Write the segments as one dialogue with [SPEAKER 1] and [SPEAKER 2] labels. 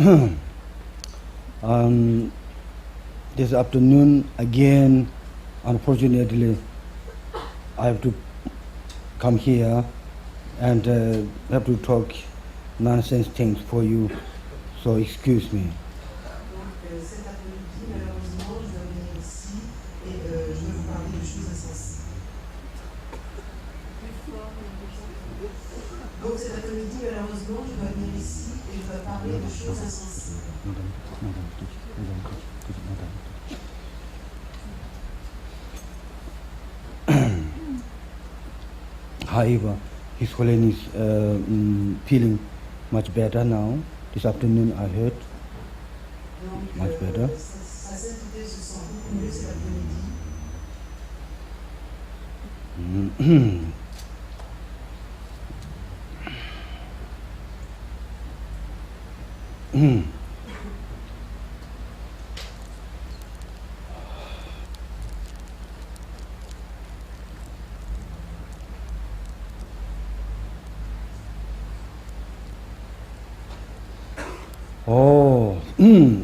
[SPEAKER 1] This afternoon again, unfortunately, I have to come here and have to talk nonsense things for you, so excuse me.
[SPEAKER 2] Cet après-midi, malheureusement, je dois venir ici et je vais vous parler de choses insensées. Donc cet après-midi, malheureusement, je dois venir ici et je dois parler de choses insensées.
[SPEAKER 1] However, His Holiness feeling much better now. This afternoon I heard much better.
[SPEAKER 2] Sa sainteté se sent beaucoup mieux cet après-midi.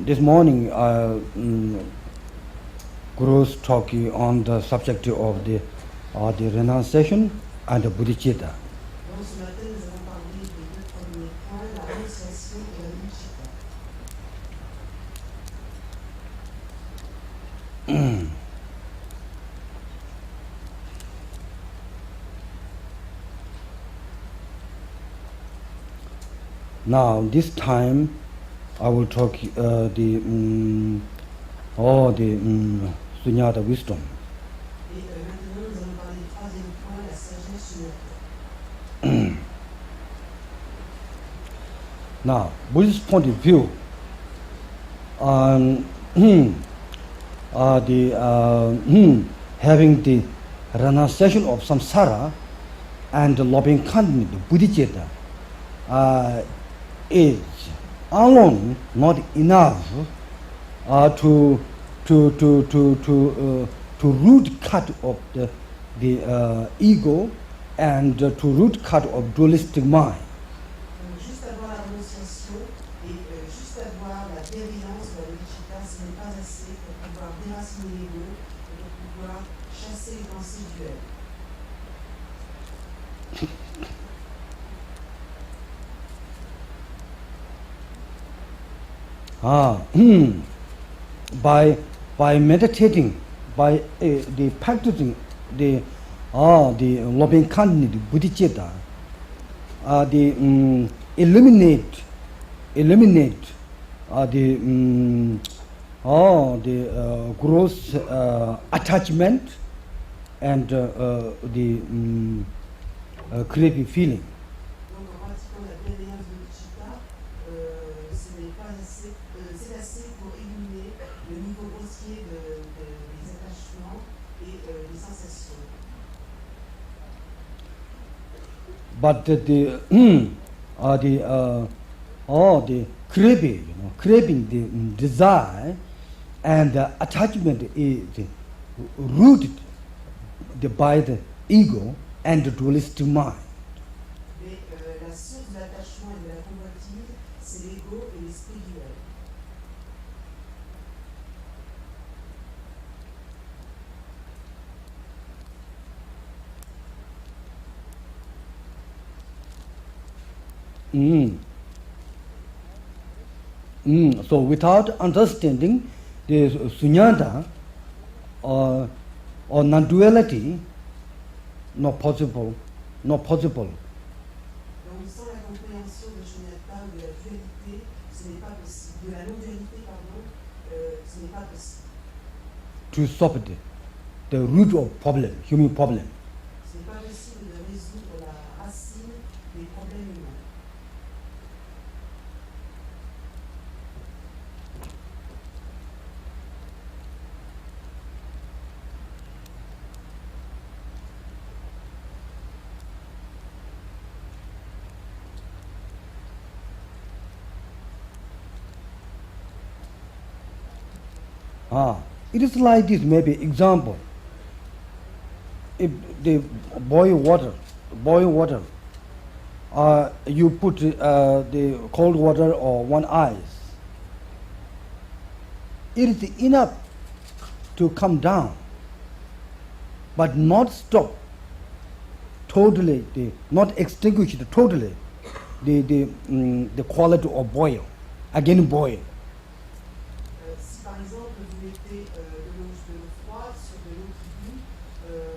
[SPEAKER 1] This morning, Guru's talking on the subject of the renunciation and the bodhicitta.
[SPEAKER 2] Donc ce matin, nous allons parler des deux premiers points, la renunciation et la bodhicitta.
[SPEAKER 1] Now, this time, I will talk the sunyata wisdom.
[SPEAKER 2] Et maintenant, nous allons parler du troisième point, la sagesse sunyata.
[SPEAKER 1] Now, Buddhist point of view, having the renunciation of samsara and the loving kindness, the bodhicitta, is alone not enough to root cut of the ego and to root cut of dualistic mind.
[SPEAKER 2] Donc juste avoir la renonciation et juste avoir la bienveillance de la bodhicitta, ce n'est pas assez pour pouvoir déraciner l'ego et pour pouvoir chasser les pensées duelles.
[SPEAKER 1] By meditating, by the practicing the loving kindness, bodhicitta, eliminate the gross attachment and the creepy feeling.
[SPEAKER 2] Donc en pratiquant la bienveillance de bodhicitta, ce n'est pas assez, c'est assez pour éliminer le niveau grossier des attachements et des sensations.
[SPEAKER 1] But the craving, the desire and the attachment is rooted by the ego and the dualistic mind.
[SPEAKER 2] Mais la source de l'attachement et de la convoitise, c'est l'ego et l'esprit duel.
[SPEAKER 1] So without understanding the sunyata or non-duality, not possible.
[SPEAKER 2] Donc sans la compréhension de Shunyata ou de la dualité, ce n'est pas possible. De la non-dualité, pardon, ce n'est pas possible.
[SPEAKER 1] To solve the root of problem, human problem.
[SPEAKER 2] Ce n'est pas possible de résoudre la racine des problèmes humains.
[SPEAKER 1] It is like this, maybe example. If the boil water, you put the cold water or one ice, it is enough to come down, but not stop totally, not extinguish totally the quality of boil, again boil.
[SPEAKER 2] Si par exemple vous mettez de l'eau froide sur de l'eau qui bout,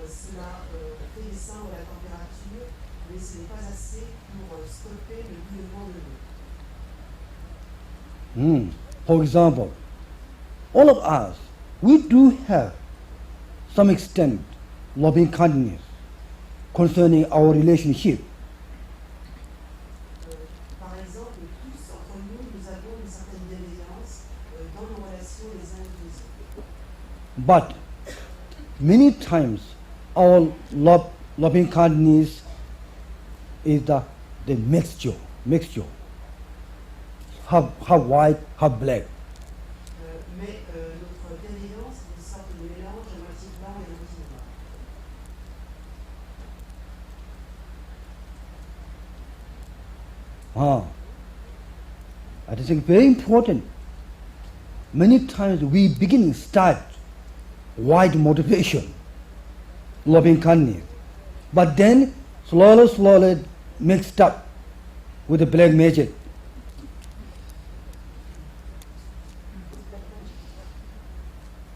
[SPEAKER 2] cela fait descendre la température, mais ce n'est pas assez pour stopper le bouillonnement de l'eau.
[SPEAKER 1] For example, all of us, we do have some extent loving kindness concerning our relationship.
[SPEAKER 2] Par exemple, tous entre nous, nous avons une certaine bienveillance dans nos relations les uns avec les autres.
[SPEAKER 1] But many times our loving kindness is the mixture, half white, half black.
[SPEAKER 2] Mais notre bienveillance est une sorte de mélange à moitié blanc et à moitié noir.
[SPEAKER 1] I think very important. Many times we start white motivation, loving kindness, but then slowly mixed up with the black magic.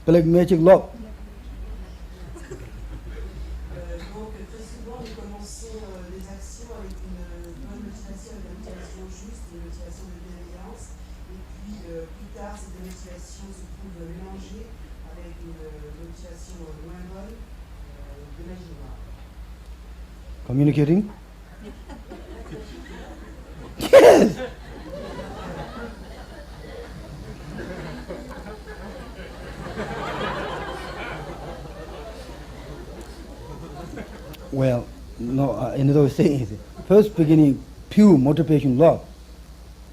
[SPEAKER 1] Black magic love.
[SPEAKER 2] Donc très souvent nous commençons des actions avec une bonne motivation, avec une motivation juste, une motivation de bienveillance, et puis plus tard cette motivation se trouve mélangée avec une motivation moins bonne de magie noire.
[SPEAKER 1] Communicating? Yes! Well, no, another way of saying is, first beginning, pure motivation, love.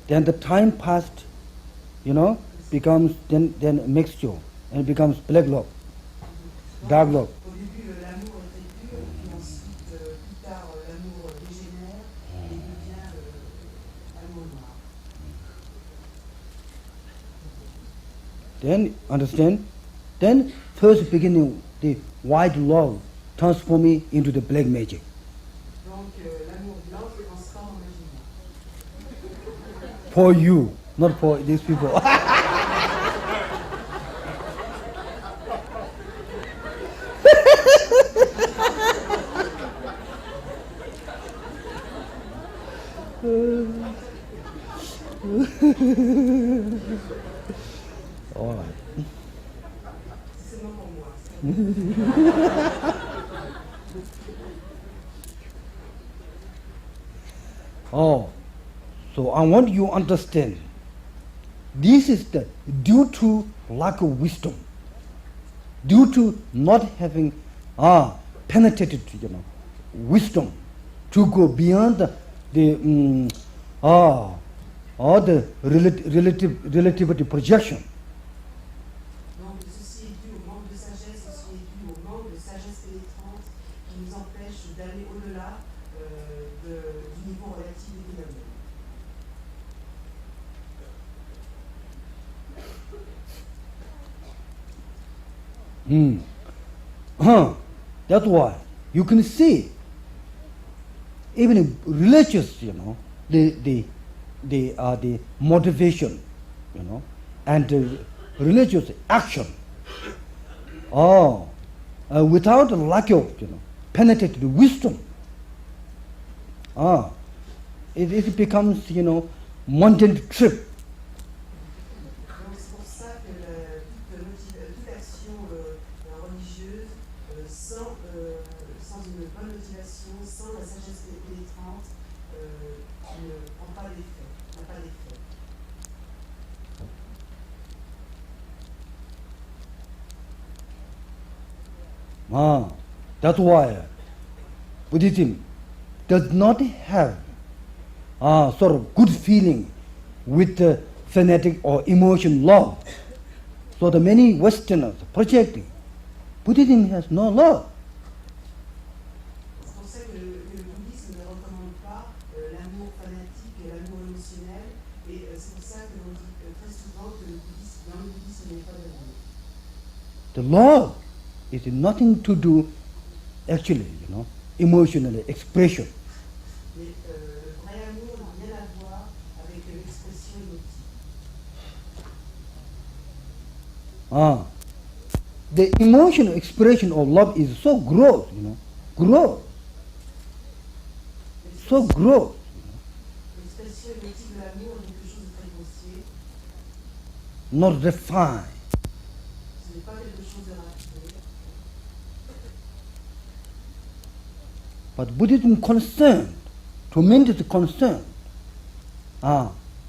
[SPEAKER 1] Then the time passed, becomes then a mixture, and becomes black love, dark love.
[SPEAKER 2] Au début, l'amour était pur, puis ensuite, plus tard, l'amour dégénère et devient amour noir.
[SPEAKER 1] Then, understand? Then, first beginning, the white love transforming into the black magic.
[SPEAKER 2] Donc, l'amour blanc se transforme en magie noire.
[SPEAKER 1] For you, not for these people. All right.
[SPEAKER 2] C'est seulement pour moi.
[SPEAKER 1] Oh, so I want you to understand. This is due to lack of wisdom, due to not having penetrated, wisdom to go beyond the relativity projection.
[SPEAKER 2] Donc, ceci est dû au manque de sagesse, ceci est dû au manque de sagesse pénétrante qui nous empêche d'aller au-delà du niveau relatif des phénomènes.
[SPEAKER 1] That's why you can see even in religious, the motivation, and religious action. Without a lack of, penetrated wisdom, it becomes, mundane trip.
[SPEAKER 2] Donc, c'est pour ça que toute action religieuse, sans une bonne motivation, sans la sagesse pénétrante, ne prend pas d'effet, n'a pas d'effet.
[SPEAKER 1] That's why Buddhism does not have sort of good feeling with fanatic or emotion love. So the many Westerners projecting Buddhism has no love.
[SPEAKER 2] C'est pour ça que le bouddhisme ne recommande pas l'amour fanatique et l'amour émotionnel. Et c'est pour ça que l'on dit très souvent que dans le bouddhisme, il n'y a pas de
[SPEAKER 1] The love is nothing to do, actually, emotional expression.
[SPEAKER 2] Mais le vrai amour n'a rien à voir avec l'expression émotive.
[SPEAKER 1] The emotional expression of love is so gross, gross. So gross.
[SPEAKER 2] L'expression émotive de l'amour est quelque chose de très grossier.
[SPEAKER 1] Not refined.
[SPEAKER 2] Ce n'est pas quelque chose de raffiné.
[SPEAKER 1] But Buddhism concerned, tremendous concern,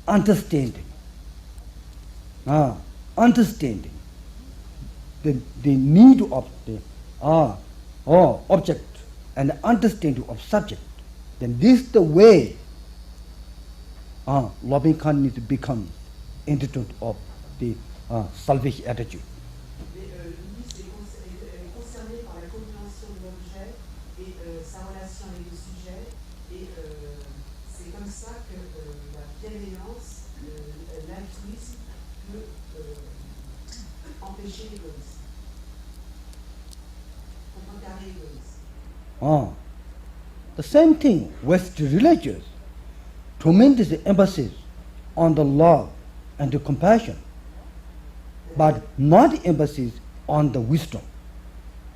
[SPEAKER 1] understanding, understanding the need of the object and understanding of subject. Then this is the way loving kindness becomes institute of the selfish attitude.
[SPEAKER 2] Mais lui, est concerné par la compréhension de l'objet et sa relation avec le sujet. Et c'est comme ça que la bienveillance, l'altruisme peut empêcher l'égoïsme, contrecarrer l'égoïsme.
[SPEAKER 1] The same thing with the religious, tremendous emphasis on the love and the compassion, but not emphasis on the wisdom.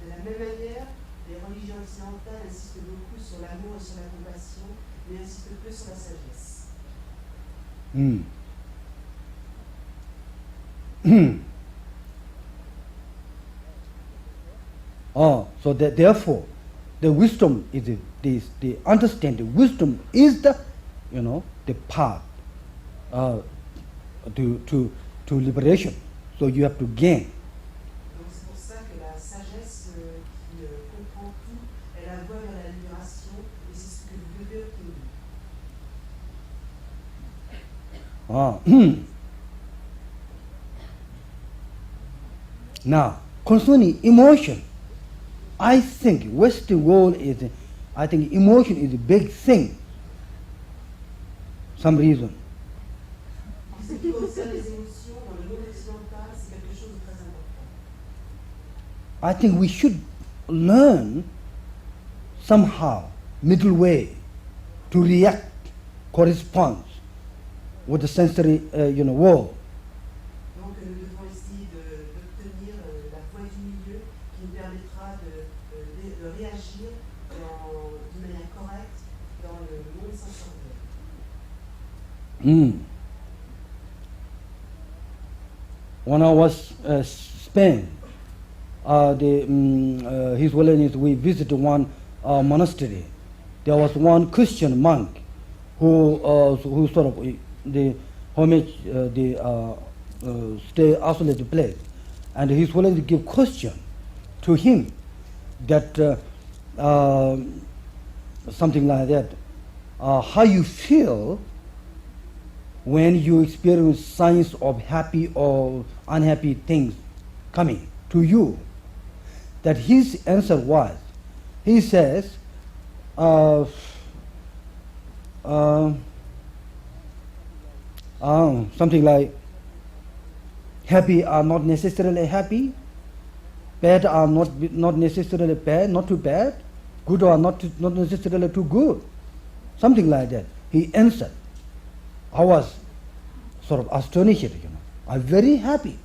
[SPEAKER 2] De la même manière, les religions occidentales insistent beaucoup sur l'amour et sur la compassion, mais insistent peu sur la sagesse.
[SPEAKER 1] So that therefore, the wisdom is the understanding. Wisdom is the path to liberation. So you have to gain.
[SPEAKER 2] Donc c'est pour ça que la sagesse qui comprend tout est la voie vers la libération, et c'est ce que vous devez obtenir.
[SPEAKER 1] Now, concerning emotion, I think Western world emotion is a big thing. Some reason.
[SPEAKER 2] En ce qui concerne les émotions, dans le monde occidental, c'est quelque chose de très important.
[SPEAKER 1] I think we should learn somehow middle way to react, corresponds with the sensory world.
[SPEAKER 2] Donc nous devons essayer d'obtenir la voie du milieu qui nous permettra de réagir d'une manière correcte dans le monde sensoriel.
[SPEAKER 1] When I was Spain, His Holiness, we visited one monastery. There was one Christian monk who sort of the homage, stay isolated place, and His Holiness give question to him that something like that, how you feel when you experience signs of happy or unhappy things coming to you. That his answer was, he says, something like, happy are not necessarily happy, bad are not necessarily bad, not too bad, good are not necessarily too good, something like that. He answered. I was sort of astonished, I'm very happy.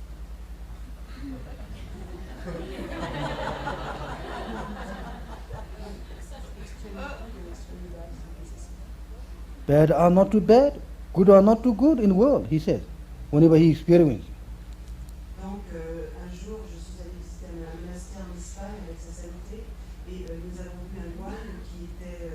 [SPEAKER 1] Bad are not too bad, good are not too good in the world, he says, whenever he experiences.
[SPEAKER 2] Donc un jour, je suis allé visiter un monastère en Espagne avec sa sainteté, et nous avons vu un moine qui était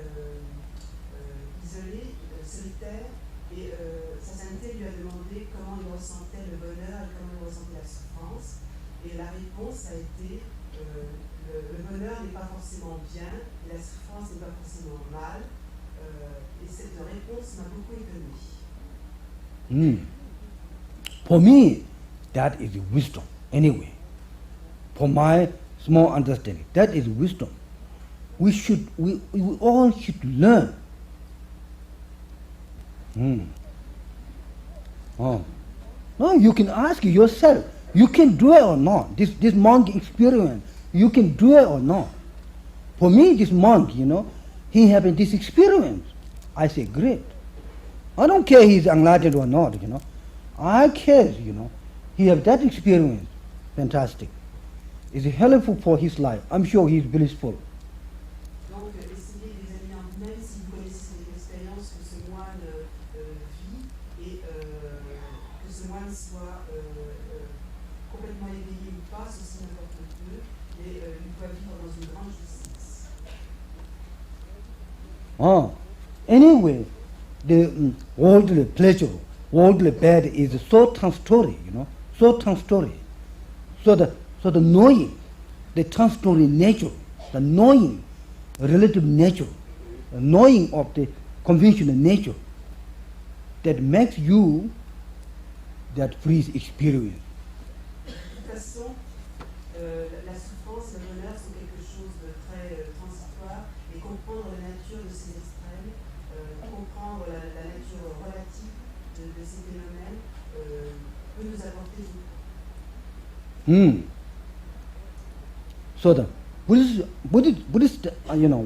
[SPEAKER 2] isolé, solitaire, et sa sainteté lui a demandé comment il ressentait le bonheur et comment il ressentait la souffrance. Et la réponse a été le bonheur n'est pas forcément bien, et la souffrance n'est pas forcément mal. Et cette réponse m'a beaucoup étonné.
[SPEAKER 1] For me, that is wisdom, anyway. For my small understanding, that is wisdom. We all should learn. Now you can ask yourself, You can do it or not. This monk experience, you can do it or not. For me, this monk, he having this experience. I say, great. I don't care he's enlightened or not, I care, he have that experience. Fantastic. It's helpful for his life. I'm sure he's blissful.
[SPEAKER 2] Donc, essayez d'examiner en vous-même si vous connaissez l'expérience que ce moine vit et que ce moine soit complètement éveillé ou pas, ceci n'importe peu, mais il doit vivre dans une grande justice.
[SPEAKER 1] Anyway, the worldly pleasure, worldly bad is so transitory, so transitory. So the knowing, the transitory nature, the knowing, relative nature, the knowing of the conventional nature, that makes you that free experience.
[SPEAKER 2] De toute façon, la souffrance et le bonheur sont quelque chose de très transitoire et comprendre la nature de ces extrêmes, comprendre la nature relative de ces phénomènes peut nous apporter beaucoup.
[SPEAKER 1] So the Buddhist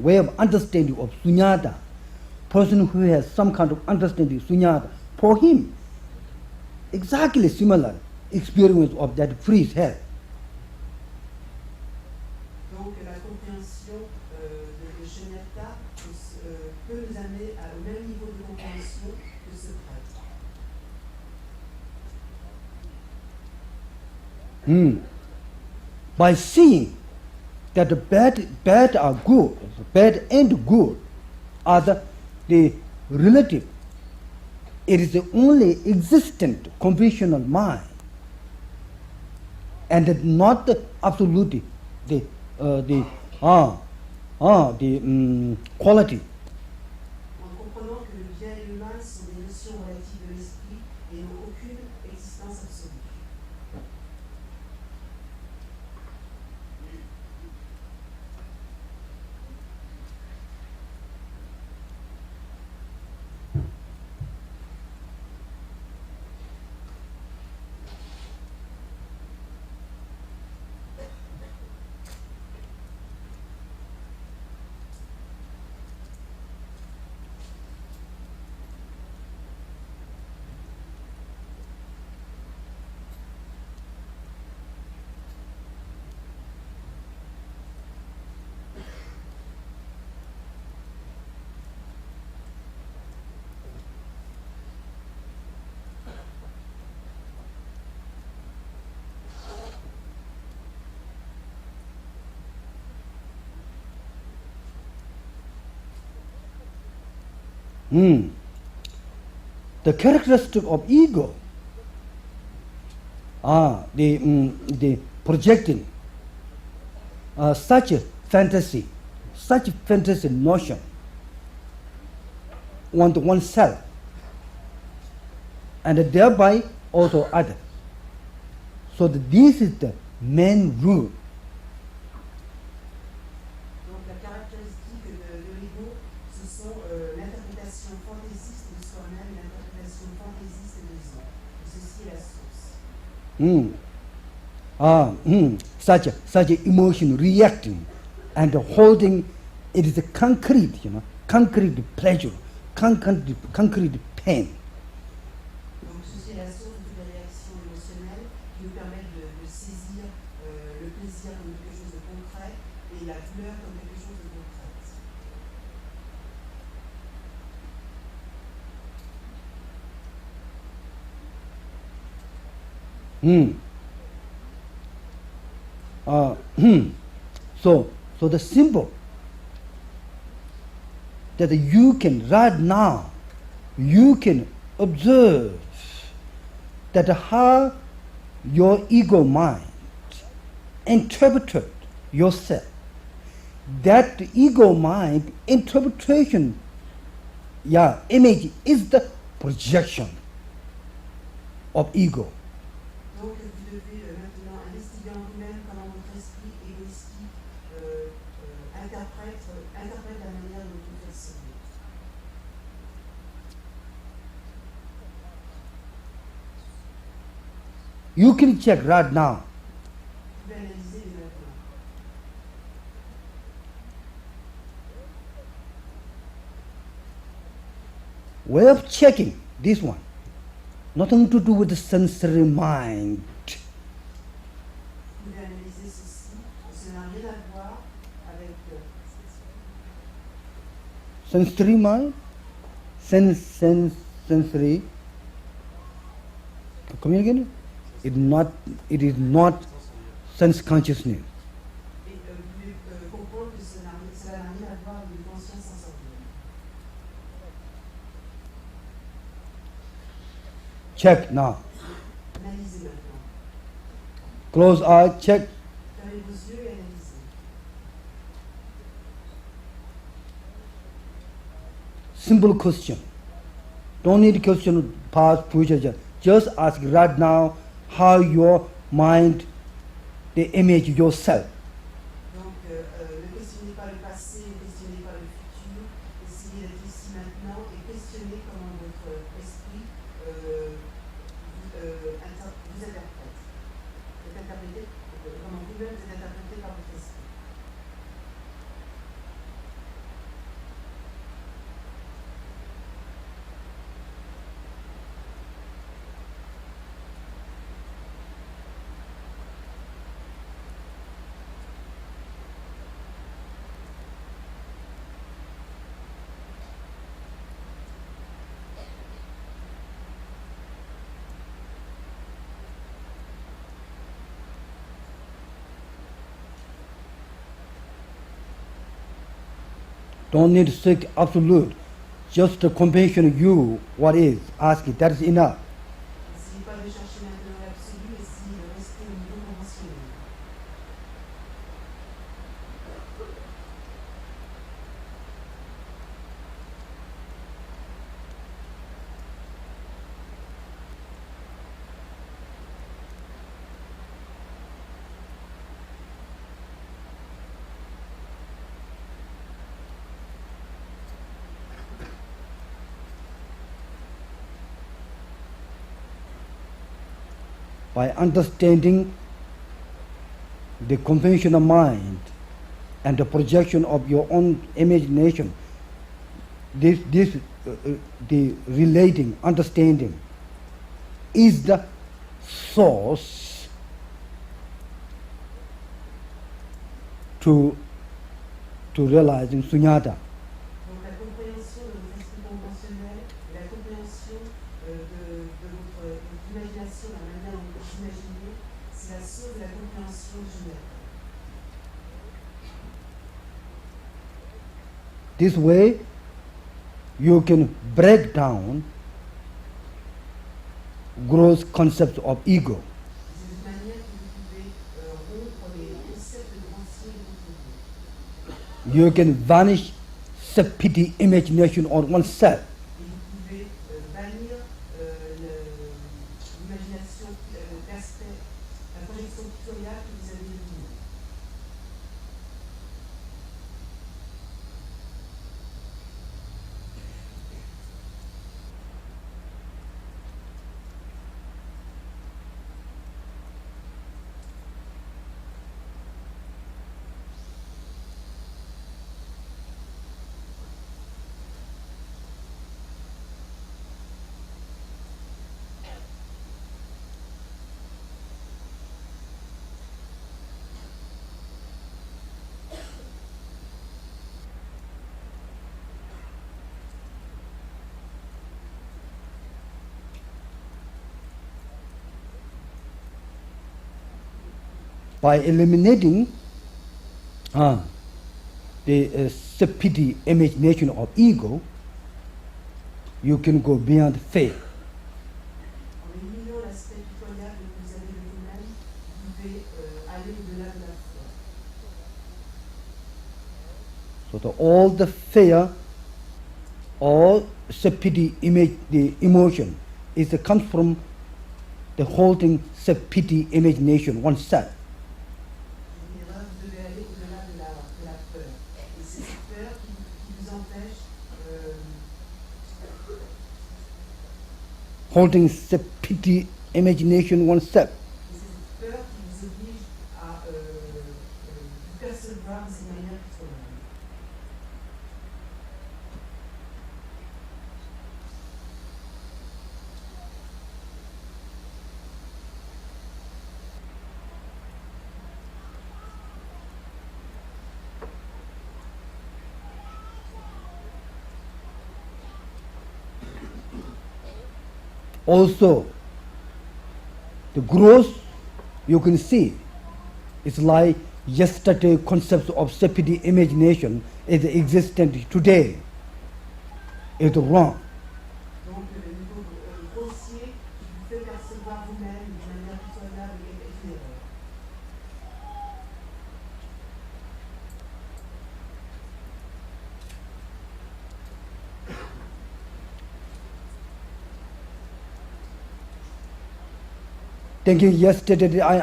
[SPEAKER 1] way of understanding of sunyata, person who has some kind of understanding of sunyata, for him, exactly similar experience of that freeze has.
[SPEAKER 2] Donc la compréhension de Shunyata peut nous amener au même niveau de compréhension que ce prêtre.
[SPEAKER 1] By seeing that the bad are good, bad and good are the relative. It is the only existent conventional mind, and not the absolute, the quality.
[SPEAKER 2] En comprenant que le bien et le mal sont des notions relatives de l'esprit et n'ont aucune existence absolue.
[SPEAKER 1] The characteristic of ego are the projecting such a fantasy notion on oneself, and thereby also others. So this is the main rule.
[SPEAKER 2] Donc la caractéristique de l'ego, ce sont l'interprétation fantaisiste de soi-même et l'interprétation fantaisiste des autres. Ceci est la source.
[SPEAKER 1] Such emotion reacting and holding, it is a concrete, concrete pleasure, concrete pain.
[SPEAKER 2] Donc ceci est la source de toutes les réactions émotionnelles qui nous permettent de saisir le plaisir comme quelque chose de concret et la douleur comme quelque chose de concret.
[SPEAKER 1] So the symbol that you can right now, you can observe that how your ego mind interpreted yourself. That ego mind interpretation, image is the projection of ego.
[SPEAKER 2] Donc vous devez maintenant investiguer en vous-même comment votre esprit égoïstique interprète la manière dont vous percevez.
[SPEAKER 1] You can check right now.
[SPEAKER 2] Vous pouvez analyser dès maintenant.
[SPEAKER 1] Way of checking this one. Nothing to do with the sensory mind.
[SPEAKER 2] Vous pouvez analyser ceci, ça n'a rien à voir avec
[SPEAKER 1] Sensory mind, sensory. Come here again. It is not sense consciousness.
[SPEAKER 2] et vous pouvez comprendre que cela n'a rien à voir avec une conscience sensorielle.
[SPEAKER 1] Check now.
[SPEAKER 2] Analysez maintenant.
[SPEAKER 1] Close eye, check.
[SPEAKER 2] Fermez vos yeux et analysez.
[SPEAKER 1] Simple question. Don't need question past, future. Just ask right now how your mind, the image yourself.
[SPEAKER 2] Donc, ne questionnez pas le passé, ne questionnez pas le futur. Essayez d'être ici maintenant et questionnez comment votre esprit vous interprète. Comment vous-même vous êtes interprété par votre esprit.
[SPEAKER 1] Don't need to seek absolute. Just the compassion you, what is, ask it. That is enough.
[SPEAKER 2] N'essayez pas de chercher maintenant l'absolu, essayez de rester au niveau conventionnel.
[SPEAKER 1] By understanding the conventional mind and the projection of your own imagination, the relating, understanding is the source to realizing sunyata.
[SPEAKER 2] Donc la compréhension de votre esprit conventionnel et la compréhension de votre imagination, la manière dont vous imaginez, c'est la source de la compréhension du maître.
[SPEAKER 1] This way, you can break down gross concepts of ego.
[SPEAKER 2] C'est une manière que vous pouvez rompre les concepts grossiers de votre ego.
[SPEAKER 1] You can vanish self-pity imagination on oneself.
[SPEAKER 2] Et vous pouvez bannir l'imagination, l'aspect, la projection pictoriale que vous avez de vous.
[SPEAKER 1] By eliminating the self-pity imagination of ego, you can go beyond faith.
[SPEAKER 2] En éliminant l'aspect pitoyable que vous avez de vous-même, vous pouvez aller au-delà de la foi.
[SPEAKER 1] So all the fear, all self-pity image, the emotion, comes from the holding self-pity imagination oneself.
[SPEAKER 2] Vous devez aller au-delà de la peur. Et c'est cette peur qui vous empêche
[SPEAKER 1] Holding self-pity imagination oneself.
[SPEAKER 2] Et c'est cette peur qui vous oblige à vous percevoir de cette manière qui soit là.
[SPEAKER 1] Also, the growth you can see is like yesterday concepts of separate imagination is existent today. It's wrong.
[SPEAKER 2] Donc le niveau grossier qui vous fait percevoir vous-même d'une manière qui soit là est une erreur.
[SPEAKER 1] Thinking yesterday that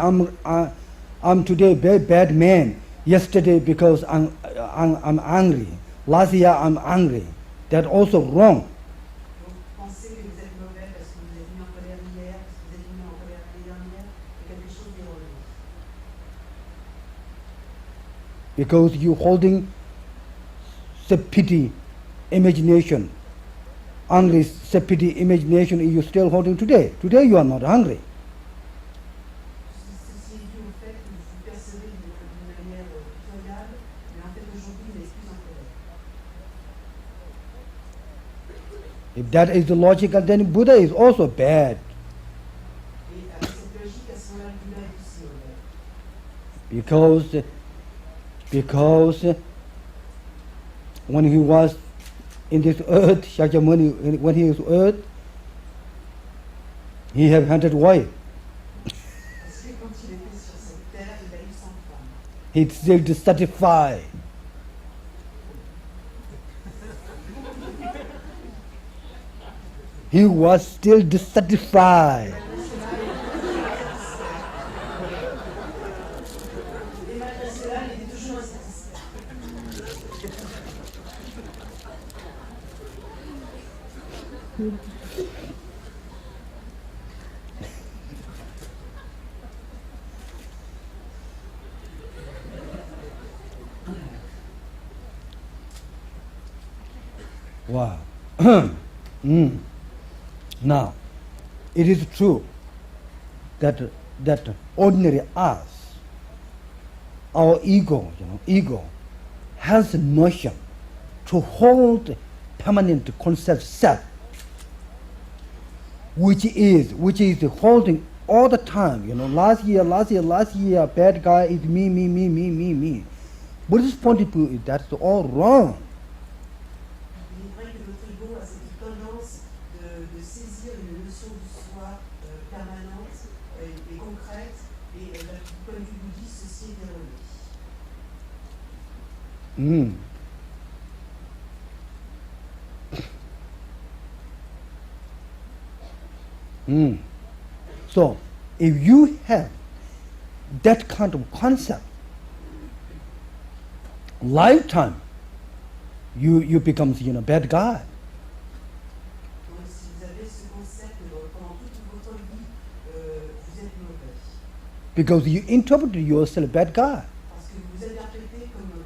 [SPEAKER 1] I'm today very bad man. Yesterday because I'm angry. Last year I'm angry. That's also wrong.
[SPEAKER 2] Donc pensez que vous êtes mauvais parce que vous êtes mis en colère hier, parce que vous êtes mis en colère l'année dernière, c'est quelque chose d'erroné.
[SPEAKER 1] Because you holding separate imagination. Angry separate imagination you still holding today. Today you are not hungry.
[SPEAKER 2] Ceci est dû au fait que vous percevez d'une manière pitoyable, mais en fait aujourd'hui vous n'êtes plus en colère.
[SPEAKER 1] If that is the logical, then Buddha is also bad.
[SPEAKER 2] Et avec cette logique, à ce moment-là, le Bouddha est aussi mauvais.
[SPEAKER 1] Because when he was in this earth, Shakyamuni, when he was earth, he had 100 wives.
[SPEAKER 2] Parce que quand il était sur cette terre, il a eu 100 femmes.
[SPEAKER 1] He's still dissatisfied. He was still dissatisfied.
[SPEAKER 2] Et malgré cela, il était toujours insatisfait.
[SPEAKER 1] Wow. Now, it is true that ordinary us, our ego, has a notion to hold permanent concept self, which is holding all the time. Last year, bad guy is me. Buddhist point of view, that's all wrong.
[SPEAKER 2] Il est vrai que notre ego a cette tendance de saisir une notion du soi permanente et concrète, et du point de vue bouddhiste, ceci est erroné.
[SPEAKER 1] So, if you have that kind of concept, lifetime, you become bad guy.
[SPEAKER 2] Donc si vous avez ce concept pendant toute votre vie, vous êtes mauvais.
[SPEAKER 1] Because you interpret yourself bad guy.
[SPEAKER 2] Parce que vous vous interprétez comme mauvais.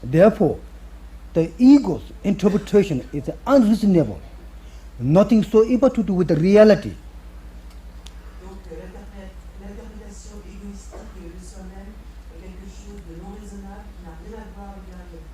[SPEAKER 1] Therefore, the ego's interpretation is unreasonable. Nothing so able to do with the reality.
[SPEAKER 2] Donc l'interprétation égoïstique de soi-même est quelque chose de non raisonnable qui n'a rien à voir avec la réalité.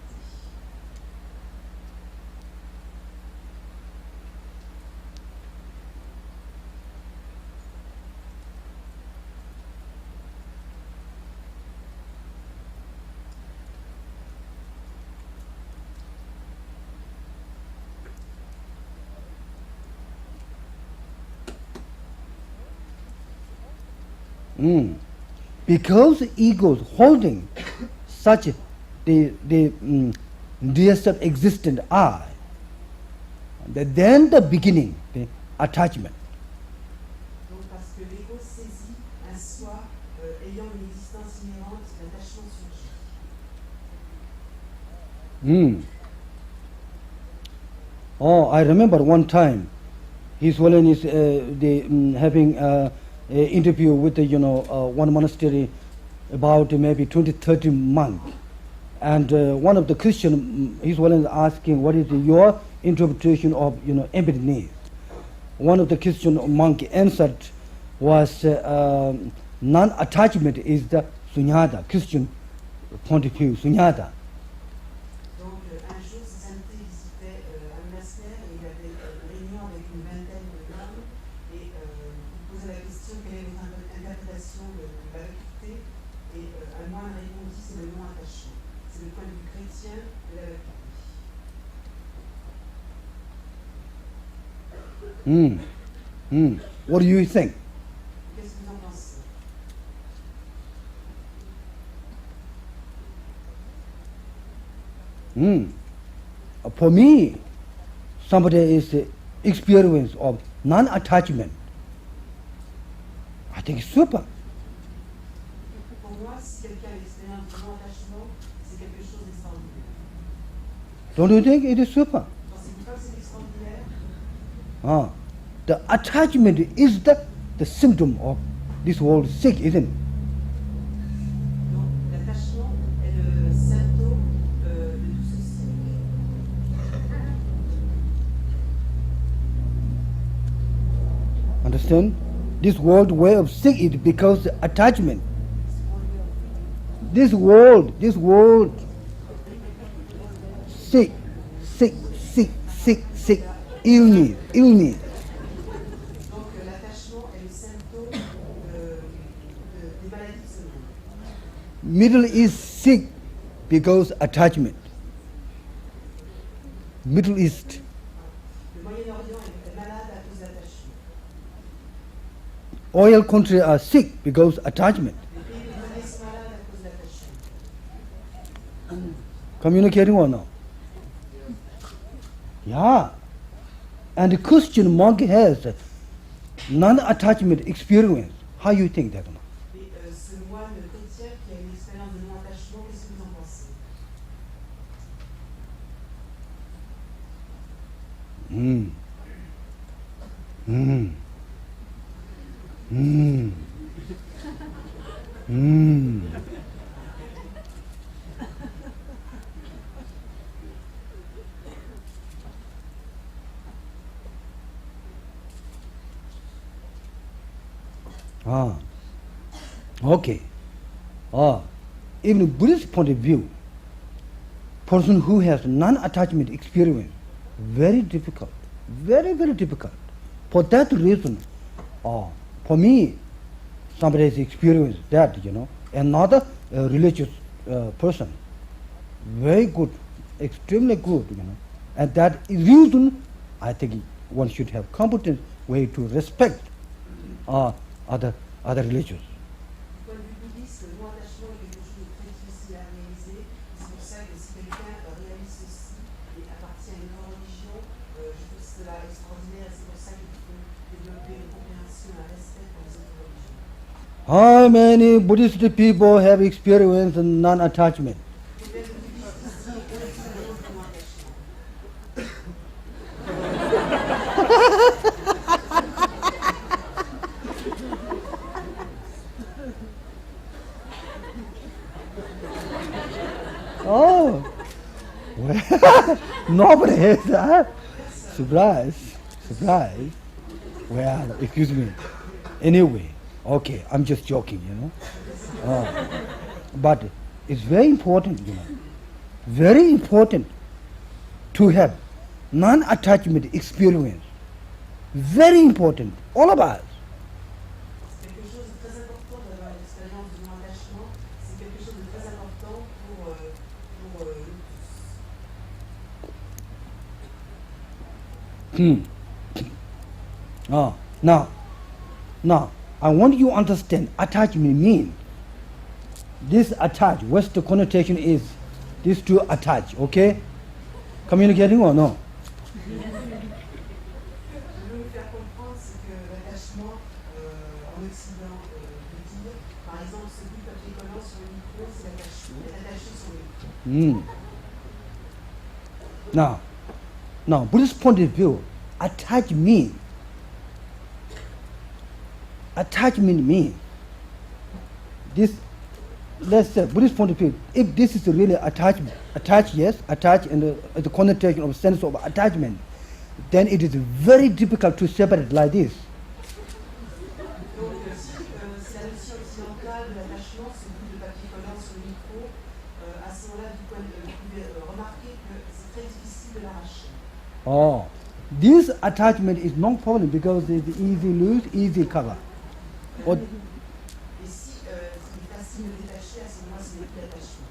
[SPEAKER 1] Because egos holding such the there self-existent I, then the beginning, the attachment.
[SPEAKER 2] Donc parce que l'ego saisit un soi ayant une existence inhérente, l'attachement surgit.
[SPEAKER 1] Oh, I remember one time, His Holiness having an interview with the, one monastery about maybe 20, 30 monks. And one of the Christian, His Holiness asking, what is your interpretation of, emptiness? One of the Christian monk answered was non-attachment is the sunyata, Christian point of view, sunyata.
[SPEAKER 2] Donc un jour, Sua Santità visitait un monastère et il avait une réunion avec une vingtaine de femmes et il posait la question quelle est votre interprétation de la vacuité et un moine répondit c'est le non-attachement. C'est le point de vue chrétien de la vacuité.
[SPEAKER 1] What do you think?
[SPEAKER 2] Qu'est-ce que vous en pensez?
[SPEAKER 1] For me, somebody is experience of non-attachment. I think it's super.
[SPEAKER 2] Pour moi, si quelqu'un a l'expérience du non-attachement, c'est quelque chose d'extraordinaire.
[SPEAKER 1] Don't you think it is super?
[SPEAKER 2] Pensez-vous pas que c'est extraordinaire?
[SPEAKER 1] The attachment is the symptom of this world sick, isn't it?
[SPEAKER 2] Donc l'attachement est le symptôme de tout ceci.
[SPEAKER 1] Understand? This world way of sick is because attachment. This world, sick, illness.
[SPEAKER 2] Donc l'attachement est le symptôme des maladies de ce monde.
[SPEAKER 1] Middle is sick because attachment. Middle East.
[SPEAKER 2] Le Moyen-Orient est malade à cause d'attachement.
[SPEAKER 1] Oil countries are sick because attachment.
[SPEAKER 2] Les pays pétroliers sont malades à cause d'attachement.
[SPEAKER 1] Communicating or no? Yeah. And the Christian monk has non-attachment experience. How you think that?
[SPEAKER 2] Et ce moine chrétien qui a une expérience de non-attachement, qu'est-ce que vous en pensez?
[SPEAKER 1] Okay. Even Buddhist point of view, person who has non-attachment experience, very difficult, very, very difficult. For that reason, for me, somebody has experienced that, another religious person, very good, extremely good, and that is reason I think one should have competent way to respect other religions.
[SPEAKER 2] Du point de vue bouddhiste, le non-attachement est quelque chose de très difficile à réaliser. C'est pour ça que si quelqu'un réalise ceci et appartient à une grande religion, je trouve cela extraordinaire et c'est pour ça qu'il faut développer une compréhension, un respect pour les autres religions.
[SPEAKER 1] How many Buddhist people have experienced non-attachment?
[SPEAKER 2] Combien de bouddhistes ici ont l'expérience du non-attachement?
[SPEAKER 1] Oh, well, nobody has that. Surprise. Well, excuse me. Anyway, okay, I'm just joking, But it's very important, very important to have non-attachment experience. Very important, all of us.
[SPEAKER 2] C'est quelque chose de très important d'avoir l'expérience du non-attachement. C'est quelque chose de très important pour nous tous.
[SPEAKER 1] Now, I want you to understand attachment means. This attach, what's the connotation is These two attach, okay? Communicating or no?
[SPEAKER 2] Je veux vous faire comprendre, c'est que l'attachement en Occident veut dire, par exemple, ce bout de papier collant sur le micro, c'est l'attachement. Il est attaché sur le micro.
[SPEAKER 1] Now, Buddhist point of view, attachment means this. Let's say Buddhist point of view, if this is really attachment, attach, and the connotation of sense of attachment, then it is very difficult to separate like this.
[SPEAKER 2] Donc, si c'est la notion occidentale de l'attachement, ce bout de papier collant sur le micro, à ce moment-là, vous pouvez remarquer que c'est très difficile de l'arracher.
[SPEAKER 1] Oh, this attachment is no problem because it's easy loose, easy cover. Or,
[SPEAKER 2] Et si il est facile de détacher, à ce moment-là, ce n'est plus l'attachement.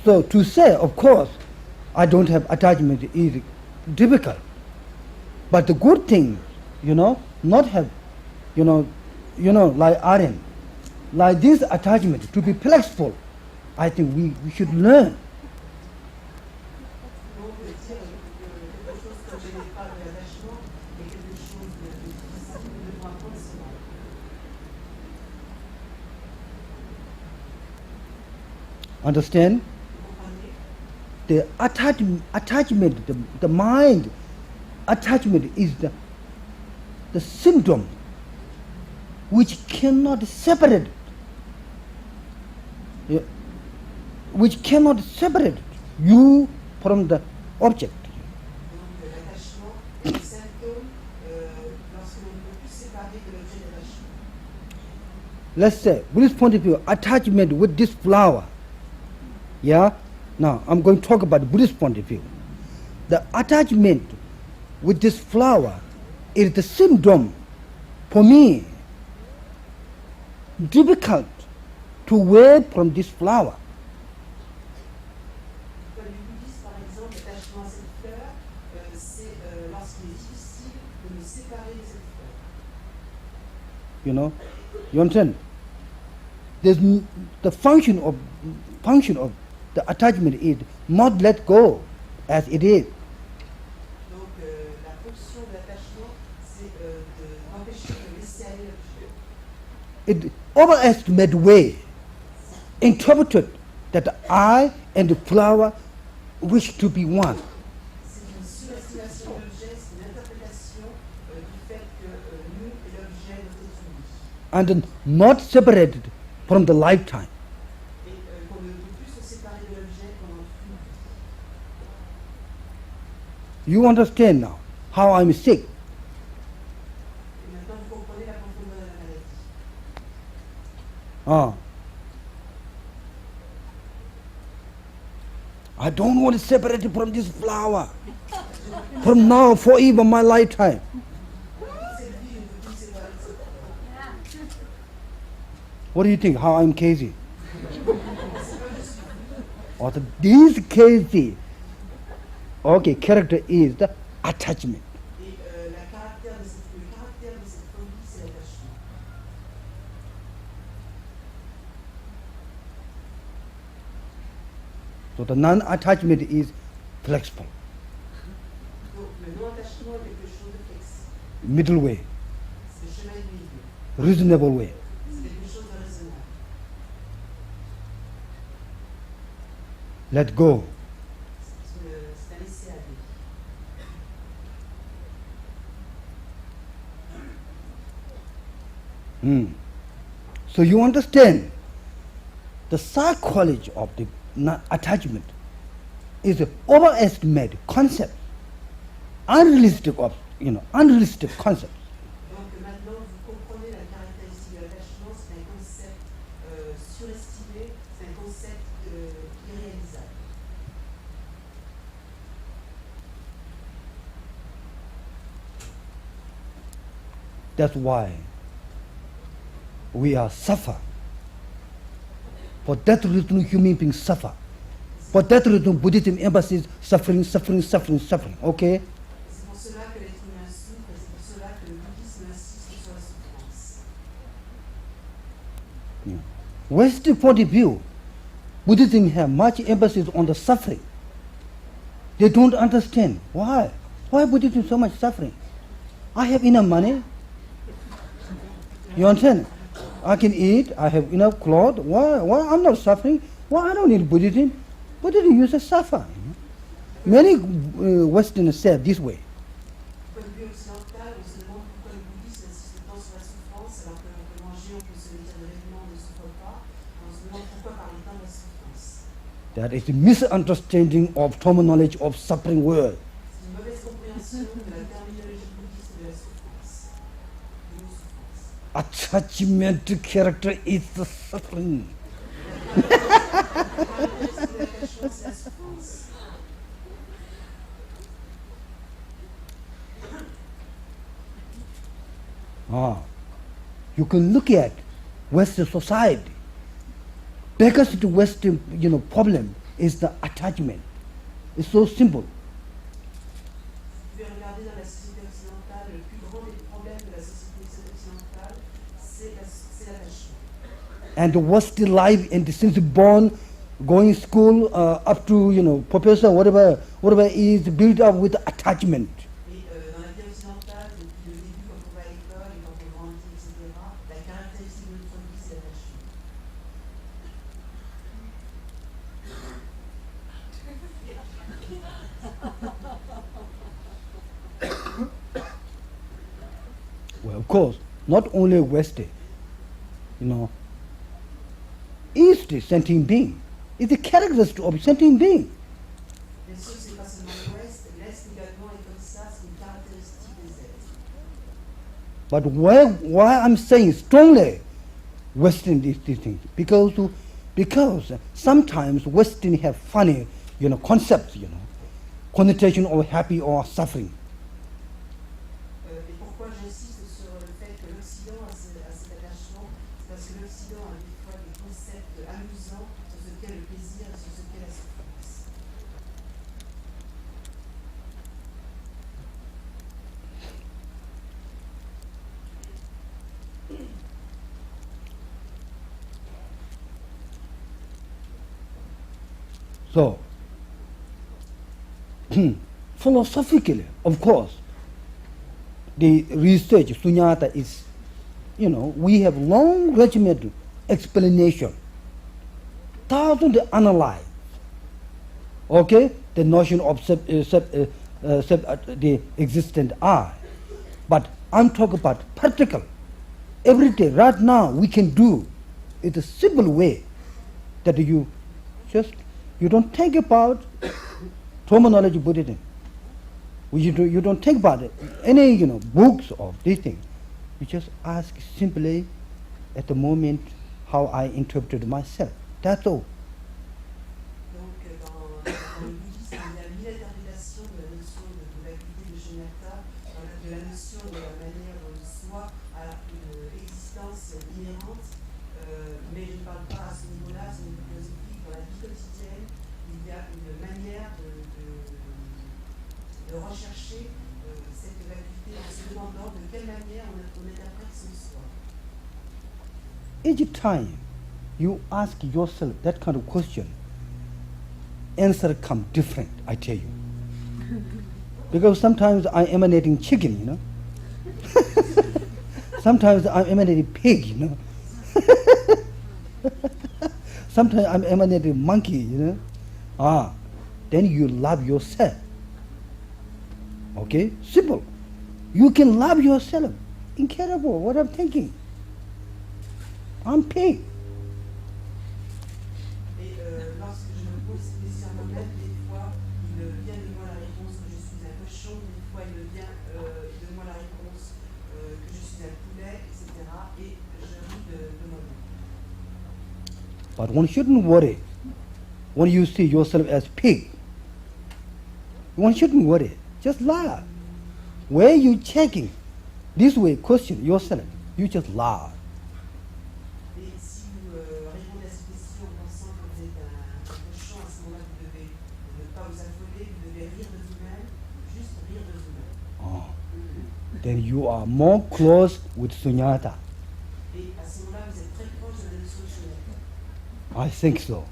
[SPEAKER 1] So to say, of course, I don't have attachment is difficult. But the good thing, not have, like Aryan, like this attachment to be flexible. I think we should learn.
[SPEAKER 2] Donc, dire quelque chose comme je n'ai pas de l'attachement, mais quelque chose de difficile, nous devons apprendre cela.
[SPEAKER 1] Understand?
[SPEAKER 2] Vous comprenez?
[SPEAKER 1] The attachment, the mind attachment is the symptom which cannot separate, which cannot separate you from the object.
[SPEAKER 2] Donc, l'attachement est le symptôme lorsque l'on ne peut plus séparer de l'objet d'attachement.
[SPEAKER 1] Let's say, Buddhist point of view, attachment with this flower. Yeah? Now, I'm going to talk about Buddhist point of view. The attachment with this flower is the symptom, for me, difficult to wear from this flower.
[SPEAKER 2] Pour les bouddhistes, par exemple, l'attachement à cette fleur, c'est lorsqu'il est difficile de nous séparer de cette fleur.
[SPEAKER 1] You understand? There's the function of the attachment is not let go as it is.
[SPEAKER 2] Donc, la fonction de l'attachement, c'est d'empêcher de laisser aller l'objet.
[SPEAKER 1] It overestimate way interpreted that I and the flower wish to be one.
[SPEAKER 2] C'est une surestimation de l'objet, c'est une interprétation du fait que nous et l'objet doivent être unis.
[SPEAKER 1] And not separated from the lifetime.
[SPEAKER 2] Et qu'on ne peut plus se séparer de l'objet pendant toute une vie.
[SPEAKER 1] You understand now how I'm sick.
[SPEAKER 2] Et maintenant, vous comprenez la profondeur de la maladie.
[SPEAKER 1] I don't want to separate it from this flower. From now, forever, my lifetime.
[SPEAKER 2] Cette vie, je ne peux plus me séparer de cette fleur.
[SPEAKER 1] What do you think? How I'm crazy? Or this crazy, okay, character is the attachment.
[SPEAKER 2] Et le caractère de cette folie, c'est l'attachement.
[SPEAKER 1] So the non-attachment is flexible,
[SPEAKER 2] Donc, le non-attachement est quelque chose de flexible.
[SPEAKER 1] middle way,
[SPEAKER 2] C'est le chemin du milieu.
[SPEAKER 1] reasonable way.
[SPEAKER 2] C'est quelque chose de raisonnable.
[SPEAKER 1] Let go.
[SPEAKER 2] C'est un laisser aller.
[SPEAKER 1] So you understand the psychology of the attachment is an overestimated concept, unrealistic concept.
[SPEAKER 2] Donc maintenant, vous comprenez la caractéristique de l'attachement, c'est un concept surestimé, c'est un concept irréalisable.
[SPEAKER 1] That's why we are suffer. For that reason, human beings suffer. For that reason, Buddhism emphasizes suffering, suffering, suffering, suffering. Okay?
[SPEAKER 2] C'est pour cela que l'être humain souffre, et c'est pour cela que le bouddhisme insiste sur la souffrance.
[SPEAKER 1] Western point of view, Buddhism has much emphasis on the suffering. They don't understand why. Why Buddhism so much suffering? I have enough money. You understand? I can eat. I have enough clothes. Why I'm not suffering? Why I don't need Buddhism? Buddhism uses suffer. Many Westerners say this way.
[SPEAKER 2] Point de vue occidental, on se demande pourquoi le bouddhisme insiste tant sur la souffrance, alors que l'on peut manger, on peut se vêtir de vêtements, on ne souffre pas. On se demande pourquoi parler tant de la souffrance.
[SPEAKER 1] That is a misunderstanding of terminology of suffering word.
[SPEAKER 2] C'est une mauvaise compréhension de la terminologie bouddhiste de la souffrance. De nos souffrances.
[SPEAKER 1] Attachment to character is the suffering.
[SPEAKER 2] L'attachement, c'est la souffrance.
[SPEAKER 1] You can look at Western society. Biggest Western, problem is the attachment. It's so simple.
[SPEAKER 2] Vous pouvez regarder dans la société occidentale, le plus grand des problèmes de la société occidentale, c'est l'attachement.
[SPEAKER 1] And the Western life, and since born, going school up to professor, whatever is built up with attachment.
[SPEAKER 2] Et dans la vie occidentale, depuis le début, quand on va à l'école et quand on grandit, etc., la caractéristique de notre vie, c'est l'attachement.
[SPEAKER 1] Well, of course, not only West, East sentient being. It's a characteristic of sentient being.
[SPEAKER 2] Bien sûr, c'est pas seulement l'Ouest, l'Est également est comme ça, c'est une caractéristique des êtres.
[SPEAKER 1] But why I'm saying strongly Western these things? Because sometimes Western have funny, concepts, connotation of happy or suffering.
[SPEAKER 2] Et pourquoi j'insiste sur le fait que l'Occident a cet attachement, c'est parce que l'Occident a des fois des concepts amusants sur ce qu'est le plaisir et sur ce qu'est la souffrance.
[SPEAKER 1] So, philosophically, of course, the research, sunyata is, we have long regimented explanation, thousands to analyze, okay, the notion of the existent I. But I'm talking about practical, every day, right now, we can do it a simple way that you don't think about terminology Buddhism. You don't think about it. Any books of this thing. You just ask simply at the moment how I interpreted myself. That's all.
[SPEAKER 2] Donc, dans le bouddhisme, il y a mille interprétations de la notion de l'acuité de Shunyata, de la notion de la manière dont le soi a une existence inhérente, mais je ne parle pas à ce niveau-là, c'est une philosophie. Dans la vie quotidienne, il y a une manière de rechercher cette vacuité en se demandant de quelle manière on interprète son soi.
[SPEAKER 1] Each time you ask yourself that kind of question, answer come different, I tell you. Because sometimes I'm emanating chicken, Sometimes I'm emanating pig, Sometimes I'm emanating monkey, Then you love yourself. Okay? Simple. You can love yourself. Incredible what I'm thinking. I'm pig.
[SPEAKER 2] Et lorsque je me pose ces questions à moi-même, des fois, il vient de moi la réponse que je suis un cochon, des fois, il vient de moi la réponse que je suis un poulet, etc. Et je ris de moi-même.
[SPEAKER 1] But one shouldn't worry when you see yourself as pig. One shouldn't worry. Just laugh. Where you checking? This way, question yourself. You just laugh.
[SPEAKER 2] Et si vous répondez à cette question en pensant que vous êtes un cochon, à ce moment-là, vous devez ne pas vous affoler, vous devez rire de vous-même, juste rire de vous-même.
[SPEAKER 1] Then you are more close with sunyata.
[SPEAKER 2] Et à ce moment-là, vous êtes très proche de la notion de Shunyata.
[SPEAKER 1] I think so.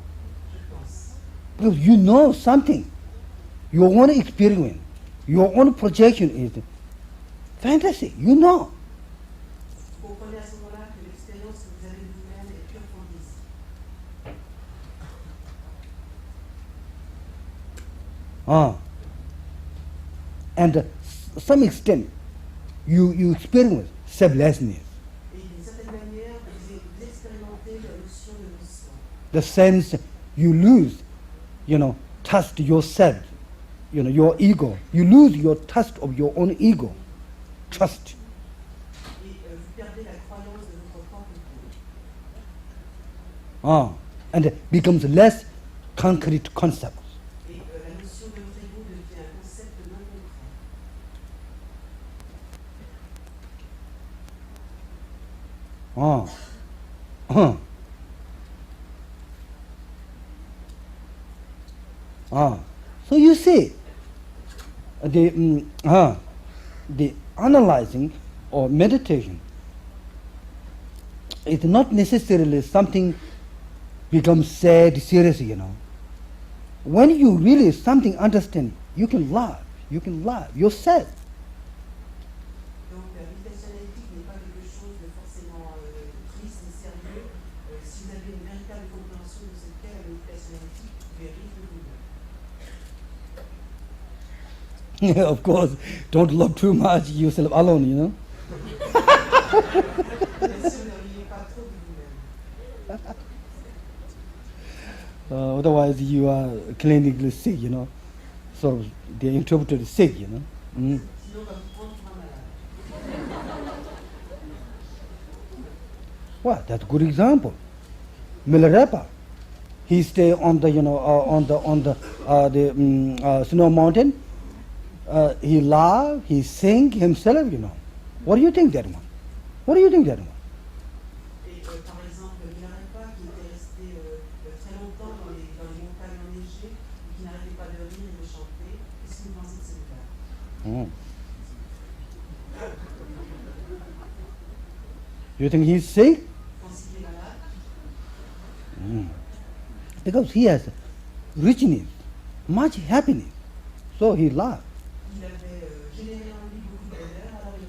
[SPEAKER 2] Je pense.
[SPEAKER 1] Because you know something. Your own experience, your own projection is fantasy. You know.
[SPEAKER 2] Vous comprenez à ce moment-là que l'expérience que vous avez de vous-même est pure fantaisie.
[SPEAKER 1] And some extent, you experience selflessness.
[SPEAKER 2] Et d'une certaine manière, vous expérimentez la notion de non-soi.
[SPEAKER 1] The sense you lose, trust yourself, your ego. You lose your trust of your own ego. Trust.
[SPEAKER 2] Et vous perdez la croyance de votre propre ego.
[SPEAKER 1] And it becomes less concrete concept.
[SPEAKER 2] Et la notion de votre ego devient un concept non concret.
[SPEAKER 1] So you see, the analyzing or meditation is not necessarily something becomes sad, serious, When you really something understand, you can laugh yourself.
[SPEAKER 2] Donc la méditation analytique n'est pas quelque chose de forcément triste et sérieux. Si vous avez une véritable compréhension de ce qu'est la méditation analytique, vous pouvez rire de vous-même.
[SPEAKER 1] Of course, don't love too much yourself alone,
[SPEAKER 2] Bien sûr, ne riez pas trop de vous-même.
[SPEAKER 1] Otherwise you are clinically sick, Sort of they interpreted sick,
[SPEAKER 2] Sinon, on va vous prendre pour un malade.
[SPEAKER 1] Well, that's a good example. Milarepa, he stay on the snow mountain. He laugh, he sing himself, What do you think that one? What do you think that one?
[SPEAKER 2] Et par exemple, Milarepa, qui était resté très longtemps dans les montagnes enneigées, et qui n'arrêtait pas de rire et de chanter, qu'est-ce que vous pensez de ce cas?
[SPEAKER 1] You think he's sick?
[SPEAKER 2] Pensez qu'il est malade?
[SPEAKER 1] Because he has richness, much happiness. So he laughed.
[SPEAKER 2] Il avait généré en lui beaucoup de bonheur, alors il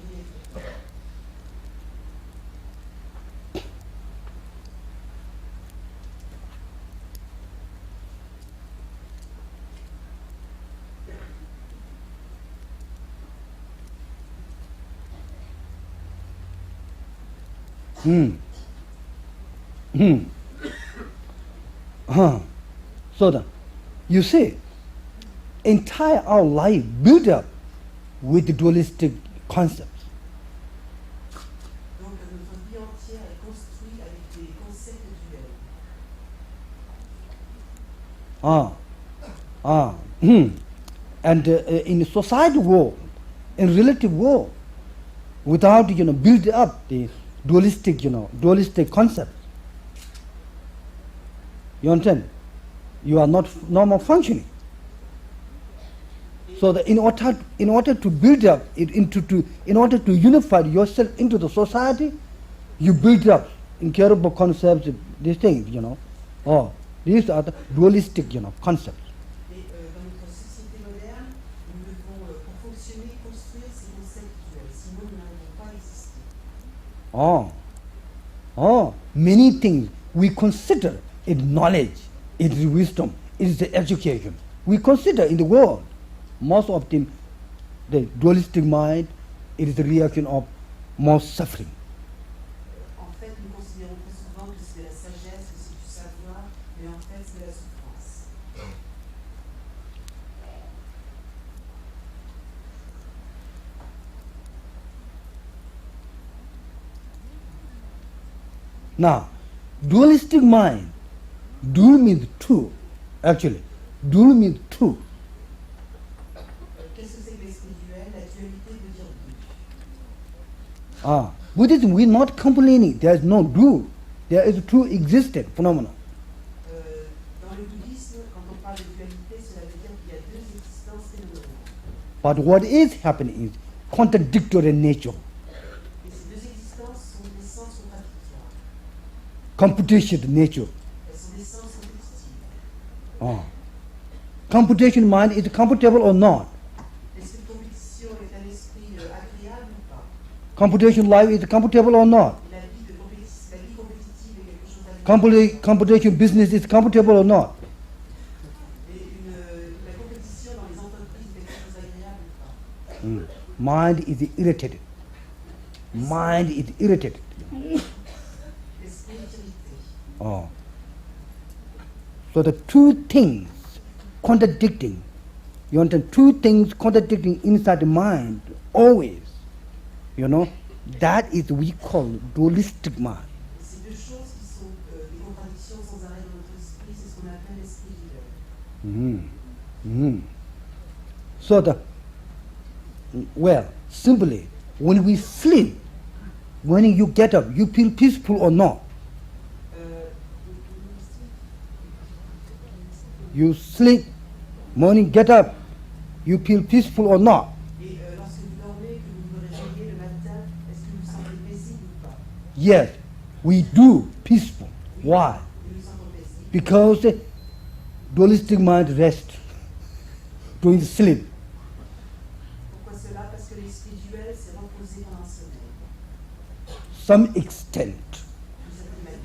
[SPEAKER 2] riait.
[SPEAKER 1] So then, you see, entire our life built up with dualistic concepts.
[SPEAKER 2] Donc notre vie entière est construite avec des concepts duels.
[SPEAKER 1] And in society world, in relative world, without build up the dualistic concepts, you understand? You are not normal functioning. So that in order to build up it in order to unify yourself into the society, you build up incurable concepts, these things, these are the dualistic, concepts.
[SPEAKER 2] Et dans notre société moderne, nous devons, pour fonctionner, construire ces concepts duels, sinon nous n'arrivons pas à exister.
[SPEAKER 1] Many things we consider it knowledge, it is wisdom, it is the education. We consider in the world, most of the dualistic mind, it is the reaction of more suffering.
[SPEAKER 2] En fait, nous considérons très souvent que c'est de la sagesse, que c'est du savoir, mais en fait, c'est de la souffrance.
[SPEAKER 1] Now, dualistic mind, dual means two, actually. Dual means two.
[SPEAKER 2] Qu'est-ce que c'est que l'esprit duel? La dualité veut dire deux.
[SPEAKER 1] Buddhism, we're not complaining, there is no dual. There is two existent phenomena.
[SPEAKER 2] Dans le bouddhisme, quand on parle de dualité, cela veut dire qu'il y a deux existences phénoménales.
[SPEAKER 1] But what is happening is contradictory nature,
[SPEAKER 2] Et ces deux existences sont des sens contradictoires.
[SPEAKER 1] competition nature.
[SPEAKER 2] Elles sont des sens
[SPEAKER 1] Computation mind is comfortable or not?
[SPEAKER 2] L'esprit de compétition est un esprit agréable ou pas?
[SPEAKER 1] Computation life is comfortable or not?
[SPEAKER 2] La vie compétitive est quelque chose d'agréable.
[SPEAKER 1] Computation business is comfortable or not?
[SPEAKER 2] Et la compétition dans les entreprises est quelque chose d'agréable ou pas?
[SPEAKER 1] Mind is irritated. Mind is irritated.
[SPEAKER 2] L'esprit est irrité.
[SPEAKER 1] So the two things contradicting, you understand, two things contradicting inside the mind always, that is we call dualistic mind.
[SPEAKER 2] Ces deux choses qui sont des contradictions sans arrêt dans notre esprit, c'est ce qu'on appelle l'esprit duel.
[SPEAKER 1] So simply, when we sleep, when you get up, you feel peaceful or not? You sleep, morning get up, you feel peaceful or not?
[SPEAKER 2] Et lorsque vous dormez, que vous vous réveillez le matin, est-ce que vous vous sentez paisible ou pas?
[SPEAKER 1] Yes, we do peaceful. Why?
[SPEAKER 2] Nous nous sentons paisibles.
[SPEAKER 1] Because dualistic mind rests during sleep.
[SPEAKER 2] Pourquoi cela? Parce que l'esprit duel s'est reposé pendant le sommeil.
[SPEAKER 1] Some extent.
[SPEAKER 2] D'une certaine manière.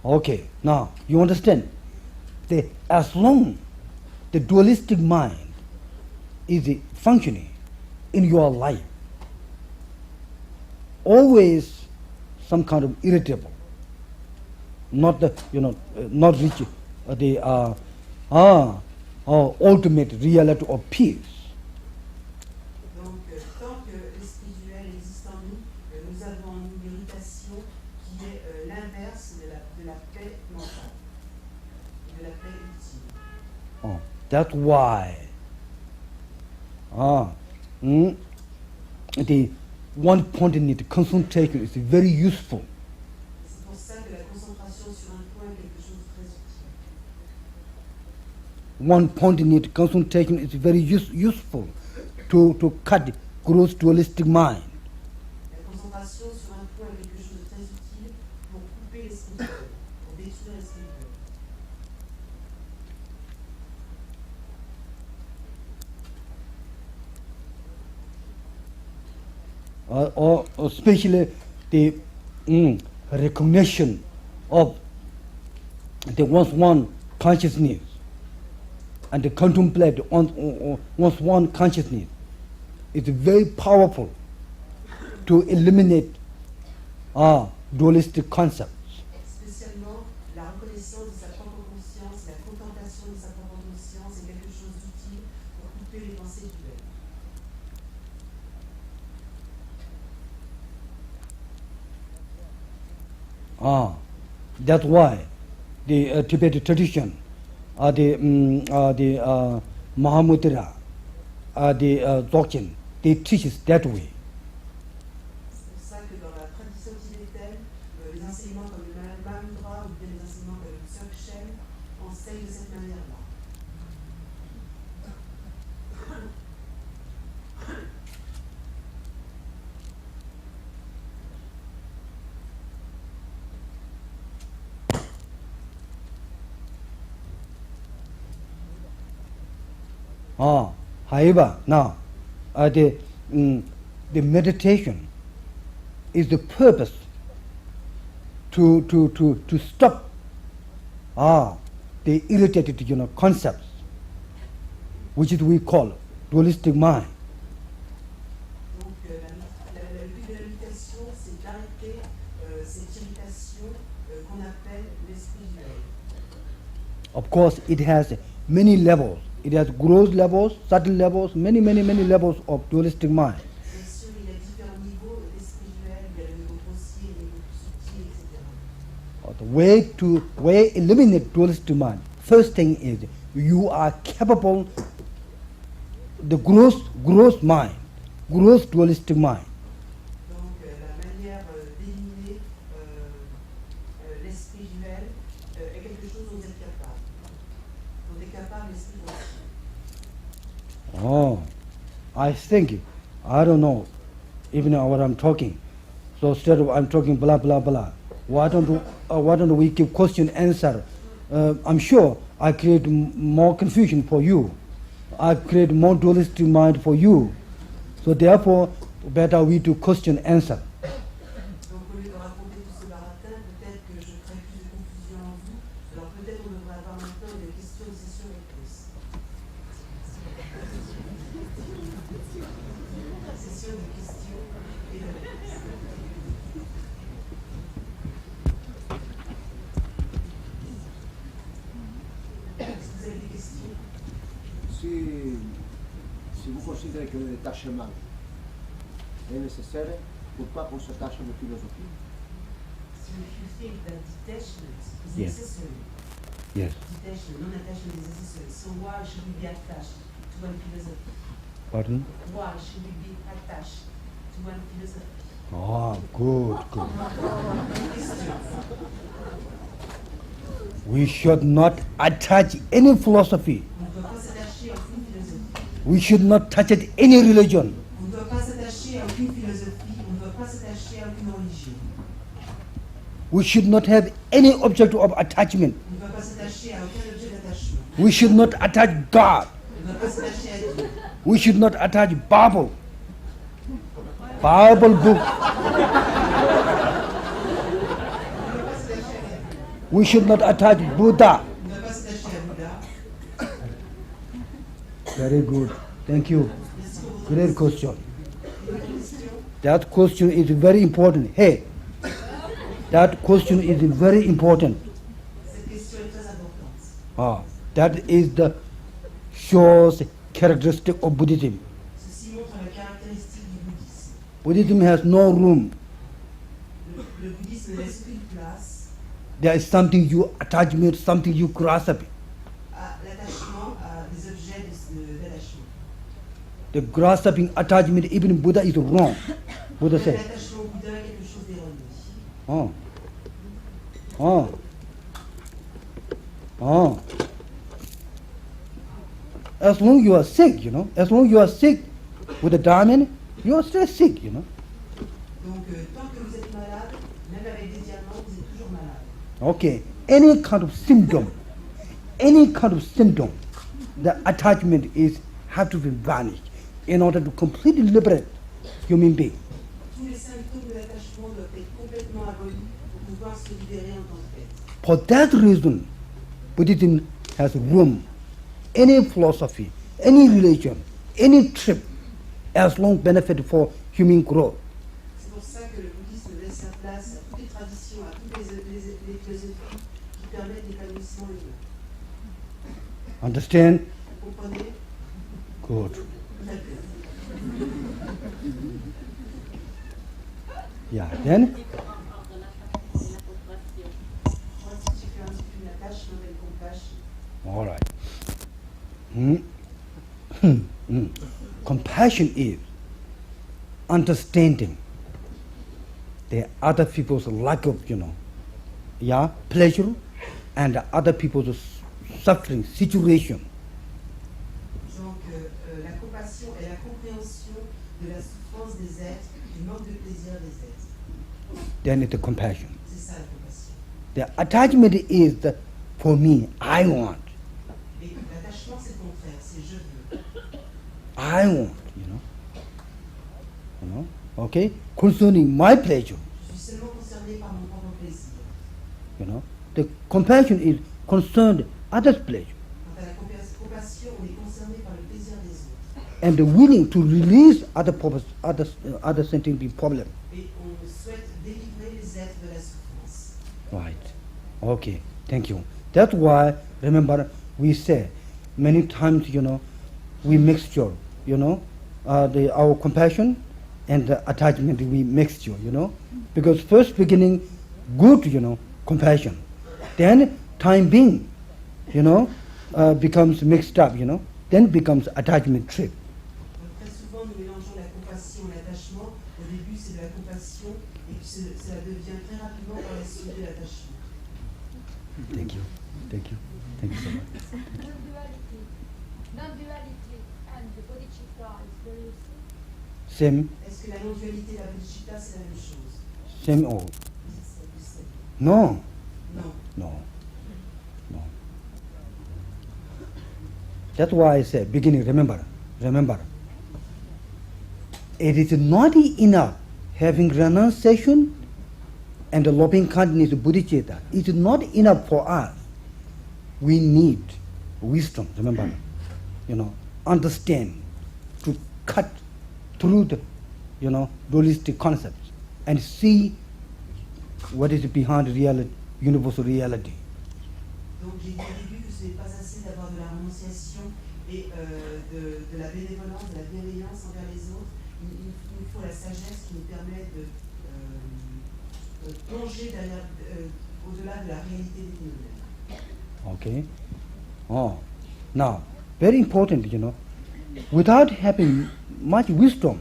[SPEAKER 1] Okay. Now you understand. As long the dualistic mind is functioning in your life, always some kind of irritable, not not reach the ultimate reality of peace.
[SPEAKER 2] Donc, tant que l'esprit duel existe en nous, nous avons en nous une irritation qui est l'inverse de la paix mentale, de la paix ultime.
[SPEAKER 1] That's why the one-pointed concentration is very useful.
[SPEAKER 2] C'est pour ça que la concentration sur un point est quelque chose de très utile.
[SPEAKER 1] One-pointed concentration is very useful to cut gross dualistic mind.
[SPEAKER 2] La concentration sur un point est quelque chose de très utile pour couper l'esprit duel, pour détruire l'esprit duel.
[SPEAKER 1] Or especially the recognition of the one's one consciousness and the contemplate one's one consciousness is very powerful to eliminate dualistic concepts.
[SPEAKER 2] Spécialement, la reconnaissance de sa propre conscience, la contemplation de sa propre conscience est quelque chose d'utile pour couper les pensées duelles.
[SPEAKER 1] That's why the Tibetan tradition, the Mahamudra, the Dzogchen, they teach us that way.
[SPEAKER 2] C'est pour ça que dans la tradition tibétaine, les enseignements comme le Mahamudra ou bien les enseignements comme le Dzogchen enseignent de cette manière-là.
[SPEAKER 1] However, now the meditation is the purpose to stop the irritated concepts, which is we call dualistic mind.
[SPEAKER 2] Donc le but de la méditation, c'est d'arrêter cette irritation qu'on appelle l'esprit duel.
[SPEAKER 1] Of course, it has many levels. It has gross levels, subtle levels, many levels of dualistic mind.
[SPEAKER 2] Bien sûr, il y a différents niveaux d'esprit duel, il y a le niveau grossier, le niveau plus subtil, etc.
[SPEAKER 1] The way to eliminate dualistic mind, first thing is you are capable, the gross mind, gross dualistic mind.
[SPEAKER 2] Donc la manière capable, l'esprit conscient.
[SPEAKER 1] Oh, I think, I don't know, even what I'm talking. So instead of I'm talking blah blah blah, why don't we give question answer? I'm sure I create more confusion for you. I create more dualistic mind for you. So therefore, better we do question answer.
[SPEAKER 2] Donc au lieu de raconter tout ce baratin, peut-être que je crée plus de confusion en vous. Alors peut-être on devrait avoir maintenant une question de session-réponse. Session de questions et de réponses. Est-ce que vous avez des questions?
[SPEAKER 3] Si vous considérez que le détachement est nécessaire, pourquoi qu'on s'attache à nos philosophies?
[SPEAKER 2] So if you think that detachment is
[SPEAKER 1] Yes.
[SPEAKER 2] necessary,
[SPEAKER 1] Yes.
[SPEAKER 2] detachment, non-attachment is necessary, so why should we be attached to one philosophy?
[SPEAKER 1] Pardon?
[SPEAKER 2] Why should we be attached to one philosophy?
[SPEAKER 1] Oh, good, good. We should not attach any philosophy.
[SPEAKER 2] On ne doit pas s'attacher à aucune philosophie.
[SPEAKER 1] We should not touch it any religion.
[SPEAKER 2] On ne doit pas s'attacher à aucune philosophie. On ne doit pas s'attacher à aucune religion.
[SPEAKER 1] We should not have any object of attachment.
[SPEAKER 2] On ne doit pas s'attacher à aucun objet d'attachement.
[SPEAKER 1] We should not attach God.
[SPEAKER 2] On ne doit pas s'attacher à Dieu.
[SPEAKER 1] We should not attach Bible. Bible book. We should not attach Buddha.
[SPEAKER 2] On ne doit pas s'attacher à Bouddha.
[SPEAKER 1] Very good. Thank you.
[SPEAKER 2] Merci pour votre
[SPEAKER 1] Great question.
[SPEAKER 2] question.
[SPEAKER 1] That question is very important. Hey, that question is very important.
[SPEAKER 2] Cette question est très importante.
[SPEAKER 1] That is the shows characteristic of Buddhism.
[SPEAKER 2] Ceci montre la caractéristique du bouddhisme.
[SPEAKER 1] Buddhism has no room.
[SPEAKER 2] Le bouddhisme ne laisse aucune place
[SPEAKER 1] There is something you attachment, something you grasp.
[SPEAKER 2] à l'attachement à des objets d'attachement.
[SPEAKER 1] The grasping attachment, even Buddha is wrong. Buddha said.
[SPEAKER 2] L'attachement au Bouddha est quelque chose d'erroné.
[SPEAKER 1] Oh. Oh. Oh. As long you are sick, as long you are sick with a diamond, you are still sick,
[SPEAKER 2] Donc, tant que vous êtes malade, même avec des diamants, vous êtes toujours malade.
[SPEAKER 1] Okay. Any kind of symptom, the attachment have to be vanished in order to completely liberate human being.
[SPEAKER 2] Tous les symptômes de l'attachement doivent être complètement abolis pour pouvoir se libérer en tant que être.
[SPEAKER 1] For that reason, Buddhism has room. Any philosophy, any religion, any trip, as long benefit for human growth.
[SPEAKER 2] C'est pour ça que le bouddhisme laisse sa place à toutes les traditions, à toutes les philosophies qui permettent l'épanouissement humain.
[SPEAKER 1] Understand?
[SPEAKER 2] Vous comprenez?
[SPEAKER 1] Good.
[SPEAKER 2] Très bien.
[SPEAKER 1] Yeah. Then,
[SPEAKER 2] Moi, si tu fais un petit peu l'attachement et compassion,
[SPEAKER 1] all right. Compassion is understanding the other people's lack of, pleasure and other people's suffering situation.
[SPEAKER 2] donc la compassion est la compréhension de la souffrance des êtres, du manque de plaisir des êtres.
[SPEAKER 1] Then it's a compassion.
[SPEAKER 2] C'est ça la compassion.
[SPEAKER 1] The attachment is for me, I want.
[SPEAKER 2] Et l'attachement, c'est le contraire, c'est je veux.
[SPEAKER 1] I want, okay? Concerning my pleasure,
[SPEAKER 2] Je suis seulement concerné par mon propre plaisir.
[SPEAKER 1] The compassion is concerned others' pleasure
[SPEAKER 2] Quant à la compassion, on est concerné par le plaisir des autres.
[SPEAKER 1] and willing to release other sentient problem.
[SPEAKER 2] Et on souhaite délivrer les êtres de la souffrance.
[SPEAKER 1] Right. Okay. Thank you. That's why, remember, we say many times, we mixture, our compassion and the attachment we mixture, because first beginning, good, compassion. Then time being, becomes mixed up, then becomes attachment trip.
[SPEAKER 2] Donc très souvent, nous mélangeons la compassion et l'attachement. Au début, c'est de la compassion, et puis cela devient très rapidement par la suite de l'attachement.
[SPEAKER 1] Thank you. Thank you. Thank you so much.
[SPEAKER 4] Non-duality and the bodhicitta is very useful.
[SPEAKER 1] Same,
[SPEAKER 2] Est-ce que la non-dualité et la bodhicitta, c'est la même chose?
[SPEAKER 1] same all.
[SPEAKER 2] C'est le same.
[SPEAKER 1] No,
[SPEAKER 2] Non.
[SPEAKER 1] no, no. That's why I said, beginning, remember. It is not enough having renunciation and the loving kindness bodhicitta. It is not enough for us. We need wisdom, remember, understand, to cut through the, dualistic concepts and see what is behind reality, universal reality.
[SPEAKER 2] Donc j'ai dit au début que ce n'est pas assez d'avoir de la renonciation et de la bénévolence, de la bienveillance envers les autres. Il nous faut la sagesse qui nous permet de plonger au-delà de la réalité des phénomènes.
[SPEAKER 1] Okay. Oh, now, very important, without having much wisdom,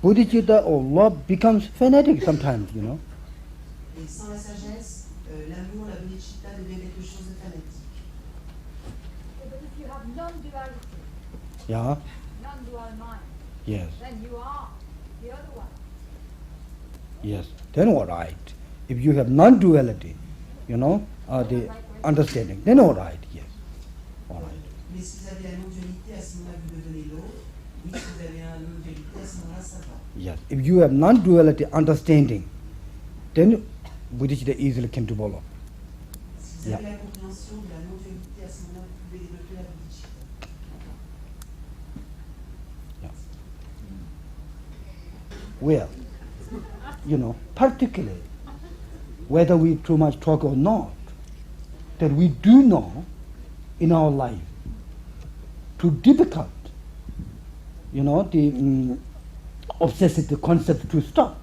[SPEAKER 1] bodhicitta or love becomes fanatic sometimes,
[SPEAKER 2] Et sans la sagesse, l'amour, la bodhicitta devient quelque chose de fanatique.
[SPEAKER 4] But if you have non-duality,
[SPEAKER 1] Yeah,
[SPEAKER 4] non-dual mind,
[SPEAKER 1] yes,
[SPEAKER 4] then you are the other one.
[SPEAKER 1] yes. Then all right. If you have non-duality, the understanding, then all right, yes, all right.
[SPEAKER 2] Mais si vous avez la non-dualité, à ce moment-là, vous devenez l'autre. Oui, si vous avez la non-dualité, à ce moment-là, ça va.
[SPEAKER 1] Yes, if you have non-duality understanding, then bodhicitta easily can develop.
[SPEAKER 2] Si vous avez la compréhension de la non-dualité, à ce moment-là, vous pouvez développer la bodhicitta.
[SPEAKER 1] Well, particularly, whether we too much talk or not, that we do know in our life, too difficult, the obsessive concept to stop,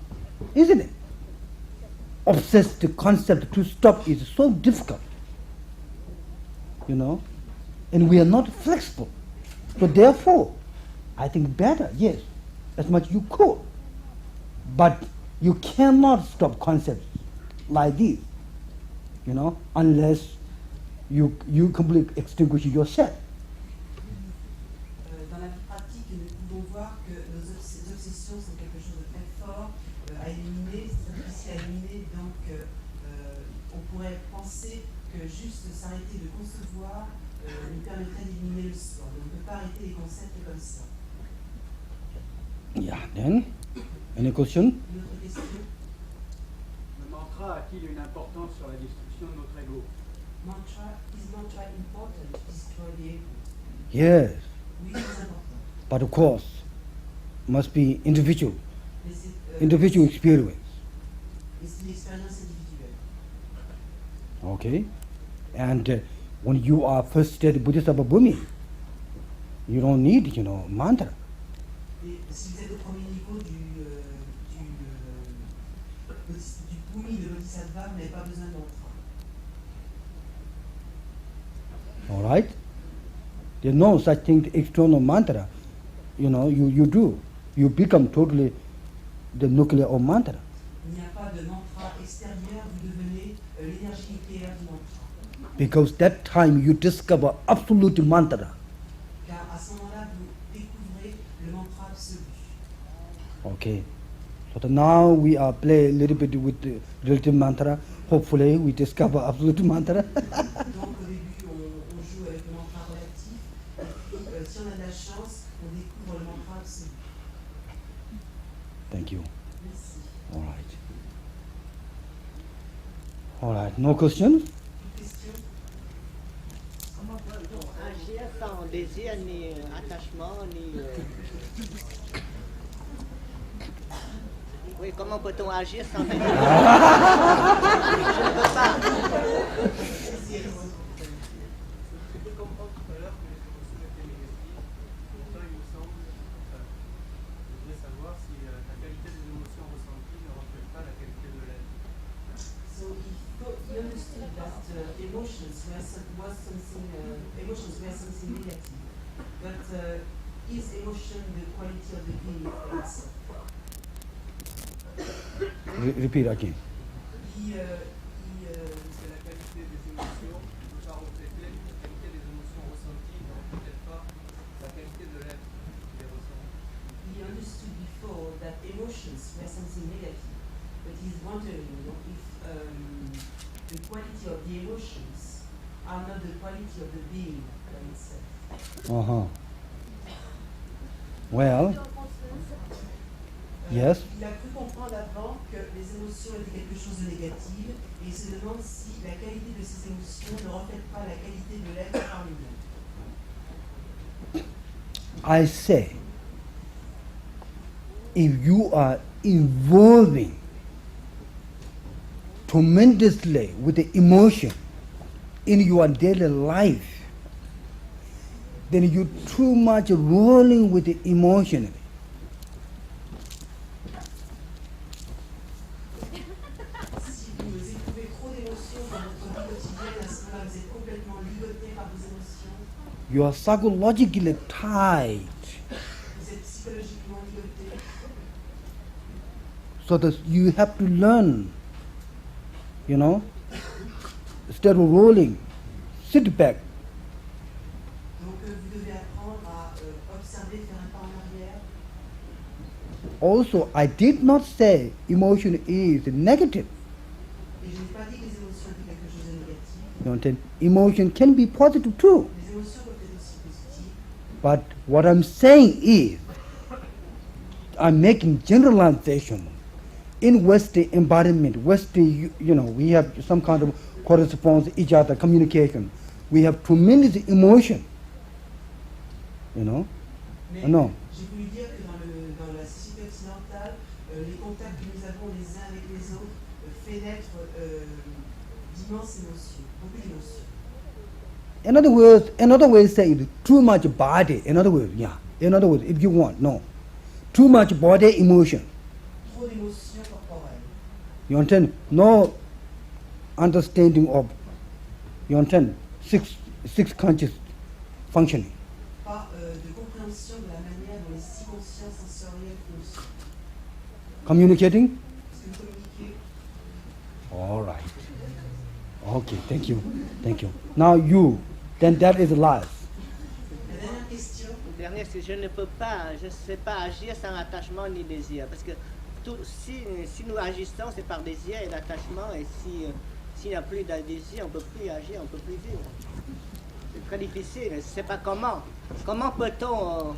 [SPEAKER 1] isn't it? Obsessive concept to stop is so difficult, and we are not flexible. So therefore, I think better, yes, as much you could, but you cannot stop concepts like this, unless you completely extinguish yourself.
[SPEAKER 2] Dans la vie pratique, nous pouvons voir que nos obsessions sont quelque chose de très fort à éliminer, c'est très difficile à éliminer, donc on pourrait penser que juste s'arrêter de concevoir nous permettrait d'éliminer le soi. Donc on ne peut pas arrêter les concepts comme ça.
[SPEAKER 1] Yeah, then, any question?
[SPEAKER 2] Une autre question?
[SPEAKER 5] Le mantra a-t-il une importance sur la destruction de notre ego?
[SPEAKER 2] Is mantra important to destroy the ego?
[SPEAKER 1] Yes,
[SPEAKER 2] Oui, c'est important.
[SPEAKER 1] but of course, must be individual
[SPEAKER 2] Mais c'est
[SPEAKER 1] experience.
[SPEAKER 2] une expérience individuelle.
[SPEAKER 1] Okay, and when you are first stage Bodhisattva Bhumi, you don't need, mantra.
[SPEAKER 2] Et si vous êtes au premier niveau du Bhumi de Bodhisattva, vous n'avez pas besoin de mantra.
[SPEAKER 1] All right, there's no such thing external mantra. You do. You become totally the nuclear of mantra.
[SPEAKER 2] Il n'y a pas de mantra extérieur, vous devenez l'énergie nucléaire du mantra.
[SPEAKER 1] Because that time you discover absolute mantra.
[SPEAKER 2] Car à ce moment-là, vous découvrez le mantra absolu.
[SPEAKER 1] Okay, so now we are play a little bit with the relative mantra. Hopefully we discover absolute mantra.
[SPEAKER 2] Donc au début, on joue avec le mantra relatif, et puis si on a de la chance, on découvre le mantra absolu.
[SPEAKER 1] Thank you.
[SPEAKER 2] Merci.
[SPEAKER 1] All right. All right. No questions?
[SPEAKER 2] Question?
[SPEAKER 6] Comment peut-on agir sans désir, ni attachement, ni... Oui, comment peut-on agir sans désir? Je ne peux pas.
[SPEAKER 5] Je peux comprendre tout à l'heure que les émotions étaient négatives. Pourtant, il me semble, je voudrais savoir si la qualité des émotions ressenties ne reflète pas la qualité de l'être.
[SPEAKER 2] So he understood that emotions were something negative, but is emotion the quality of the being itself?
[SPEAKER 1] Repeat again.
[SPEAKER 2] Il
[SPEAKER 5] C'est la qualité qualité des émotions ne peut pas refléter la qualité des émotions ressenties, ne reflète pas la qualité de l'être qui les ressent.
[SPEAKER 2] He understood before that emotions were something negative, but he's wondering, if the quality of the emotions are not the quality of the being by itself.
[SPEAKER 1] Uh-huh. Well, yes.
[SPEAKER 2] Il a cru comprendre avant que les émotions étaient quelque chose de négatif et il se demande si la qualité de ces émotions ne reflète pas la qualité de l'être par lui-même.
[SPEAKER 1] I say, if you are involving tremendously with the emotion in your daily life, then you're too much rolling with it emotionally.
[SPEAKER 2] Si vous éprouvez trop d'émotions dans votre vie quotidienne, à ce moment-là, vous êtes complètement ligoté par vos émotions,
[SPEAKER 1] You are psychologically tied,
[SPEAKER 2] vous êtes psychologiquement ligoté.
[SPEAKER 1] so that you have to learn, instead of rolling, sit back.
[SPEAKER 2] Donc vous devez apprendre à observer, faire un pas en arrière.
[SPEAKER 1] Also, I did not say emotion is negative.
[SPEAKER 2] Et je n'ai pas dit que les émotions étaient quelque chose de négatif.
[SPEAKER 1] You understand? Emotion can be positive too.
[SPEAKER 2] Les émotions peuvent être aussi positives.
[SPEAKER 1] But what I'm saying is, I'm making generalization. In Western environment, Western, we have some kind of correspondence, each other, communication. We have tremendous emotion.
[SPEAKER 2] Mais
[SPEAKER 1] No.
[SPEAKER 2] j'ai voulu dire que dans la société occidentale, les contacts que nous avons les uns avec les autres fait naître d'immenses émotions, beaucoup d'émotions.
[SPEAKER 1] Another way to say it, too much body. In other words, if you want, no. Too much body emotion.
[SPEAKER 2] Trop d'émotions corporelles.
[SPEAKER 1] You understand? No understanding of, six conscious functioning.
[SPEAKER 2] Pas de compréhension de la manière dont les six consciences sensorielles fonctionnent.
[SPEAKER 1] Communicating?
[SPEAKER 2] Est-ce que vous communiquez?
[SPEAKER 1] All right. Okay, thank you. Now you, then that is life.
[SPEAKER 2] La dernière question.
[SPEAKER 6] Le dernier, c'est je ne sais pas agir sans attachement ni désir. Parce que si nous agissons, c'est par désir et l'attachement. Et s'il n'y a plus de désir, on ne peut plus agir, on ne peut plus vivre. C'est très difficile. Je ne sais pas comment. Comment peut-on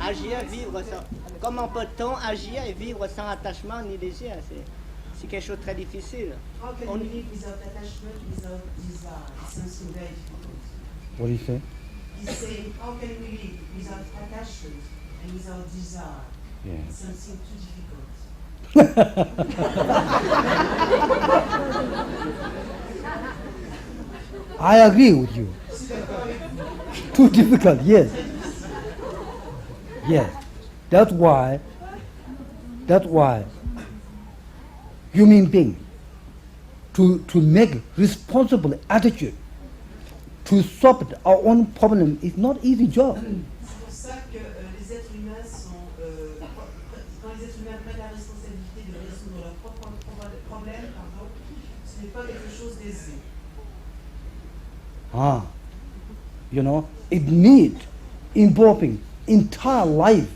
[SPEAKER 6] agir, vivre sans... Comment peut-on agir et vivre sans attachement ni désir? C'est quelque chose de très difficile.
[SPEAKER 2] How can we live without attachment, without desire? It's something very difficult.
[SPEAKER 1] What do you say?
[SPEAKER 2] He's saying, how can we live without attachment and without desire?
[SPEAKER 1] Yeah.
[SPEAKER 2] It's something too difficult.
[SPEAKER 1] I agree with you. Too difficult, yes. Yes. That's why human being to make responsible attitude to solve our own problem is not easy job.
[SPEAKER 2] C'est pour ça que les êtres humains quand les êtres humains prennent la responsabilité de résoudre leurs propres problèmes, ce n'est pas quelque chose d'aisé.
[SPEAKER 1] It needs involving entire life.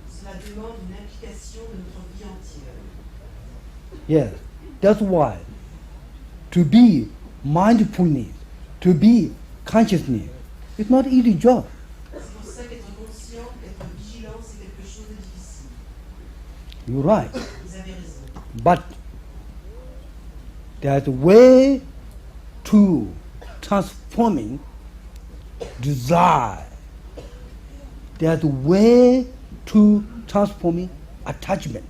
[SPEAKER 2] Cela demande une implication de notre vie entière.
[SPEAKER 1] Yes, that's why to be mindfulness, to be consciousness, it's not easy job.
[SPEAKER 2] C'est pour ça qu'être conscient, être vigilant, c'est quelque chose de difficile.
[SPEAKER 1] You're right.
[SPEAKER 2] Vous avez raison.
[SPEAKER 1] But there's a way to transforming desire. There's a way to transforming attachment.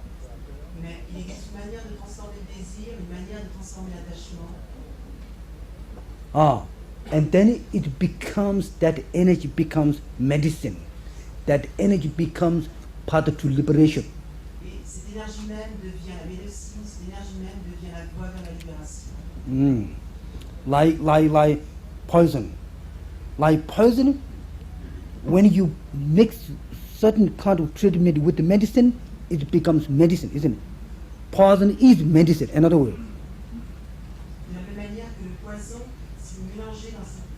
[SPEAKER 2] Mais il existe une manière de transformer le désir, une manière de transformer l'attachement.
[SPEAKER 1] And then that energy becomes medicine. That energy becomes path to liberation.
[SPEAKER 2] Et cette énergie même devient la médecine, cette énergie même devient la voie vers la libération.
[SPEAKER 1] Like poison. Like poison, when you mix certain kind of treatment with the medicine, it becomes medicine, isn't it? Poison is medicine, in other words.
[SPEAKER 2] De la même manière que le poison, si vous mélangez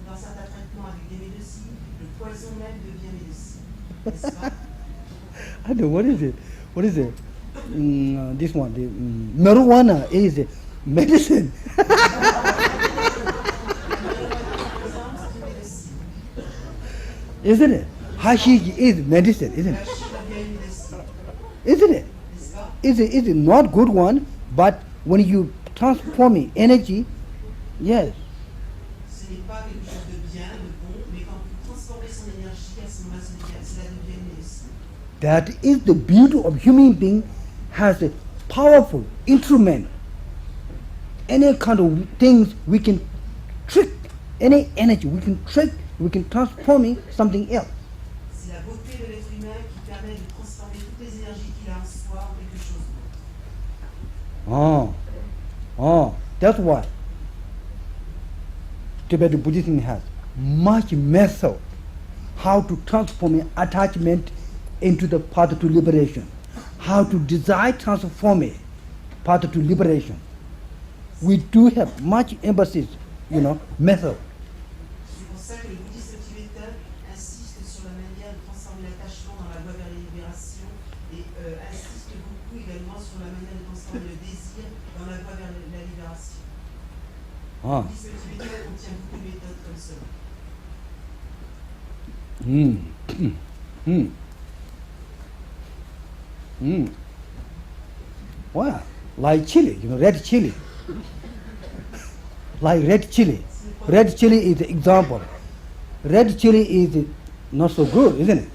[SPEAKER 2] dans certains traitements avec des médecines, le poison même devient médecine. N'est-ce pas?
[SPEAKER 1] I don't know, what is it? What is it? This one, the marijuana is medicine. Isn't it? Hashish is medicine, isn't
[SPEAKER 2] La
[SPEAKER 1] it?
[SPEAKER 2] chine devient une médecine.
[SPEAKER 1] Isn't it?
[SPEAKER 2] N'est-ce pas?
[SPEAKER 1] Is it not good one, but when you transform energy, yes.
[SPEAKER 2] Ce n'est pas quelque chose de bien, de bon, mais quand vous transformez son énergie, à ce moment-là, cela devient une médecine.
[SPEAKER 1] That is the beauty of human being has a powerful instrument. Any kind of things we can trick, any energy we can trick, we can transform it something else.
[SPEAKER 2] C'est la beauté de l'être humain qui permet de transformer toutes les énergies qu'il a en soi en quelque chose d'autre.
[SPEAKER 1] That's why Tibetan Buddhism has much method how to transform attachment into the path to liberation, how to desire transform it, path to liberation. We do have much emphasis, method.
[SPEAKER 2] C'est pour ça que le bouddhisme tibétain insiste sur la manière de transformer l'attachement dans la voie vers la libération et insiste beaucoup également sur la manière de transformer le désir dans la voie vers la libération. Le bouddhisme tibétain contient beaucoup de méthodes comme ça.
[SPEAKER 1] Wow, like chili, red chili. Like red chili. Red chili is the example. Red chili is not so good, isn't it?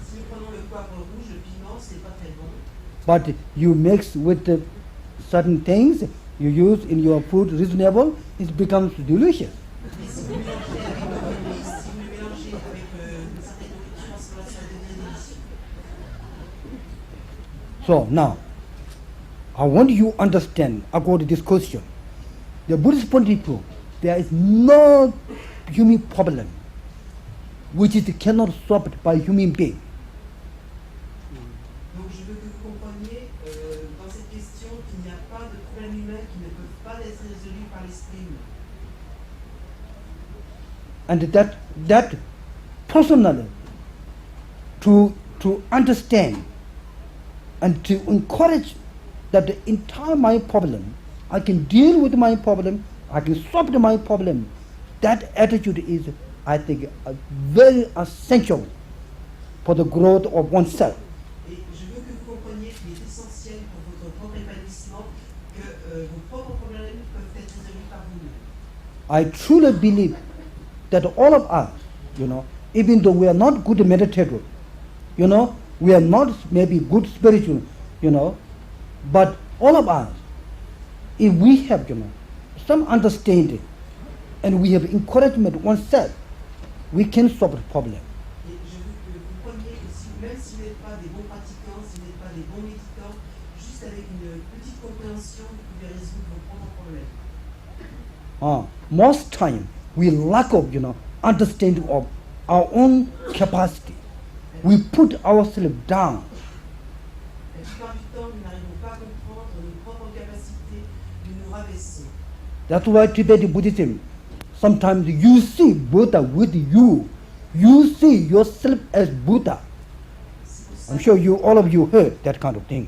[SPEAKER 2] Si nous prenons le poivre rouge, le piment, ce n'est pas très bon.
[SPEAKER 1] But you mix with the certain things you use in your food reasonable, it becomes delicious.
[SPEAKER 2] Mais si vous le mélangez avec votre épice, si vous le mélangez avec une certaine nourriture, à ce moment-là, ça devient délicieux.
[SPEAKER 1] So now, I want you to understand according to this question. The Buddhist point of view, there is no human problem which is cannot solved by human being.
[SPEAKER 2] Donc je veux que vous compreniez dans cette question qu'il n'y a pas de problème humain qui ne peuvent pas être résolus par l'esprit humain.
[SPEAKER 1] And that personally to understand and to encourage that the entire my problem, I can deal with my problem, I can solve my problem. That attitude is, I think, very essential for the growth of oneself.
[SPEAKER 2] Et je veux que vous compreniez qu'il est essentiel pour votre propre épanouissement que vos propres problèmes peuvent être résolus par vous-même.
[SPEAKER 1] I truly believe that all of us, even though we are not good meditators, we are not maybe good spiritual, but all of us, if we have, some understanding and we have encouragement oneself, we can solve the problem.
[SPEAKER 2] Et je veux que vous compreniez que même si vous n'êtes pas des bons pratiquants, si vous n'êtes pas des bons méditants, juste avec une petite compréhension, vous pouvez résoudre vos propres problèmes.
[SPEAKER 1] Most time we lack of understanding of our own capacity. We put ourselves down.
[SPEAKER 2] La plupart du temps, nous n'arrivons pas à comprendre nos propres capacités, nous nous rabaissons.
[SPEAKER 1] That's why Tibetan Buddhism, sometimes you see Buddha with you. You see yourself as Buddha. I'm sure all of you heard that kind of thing.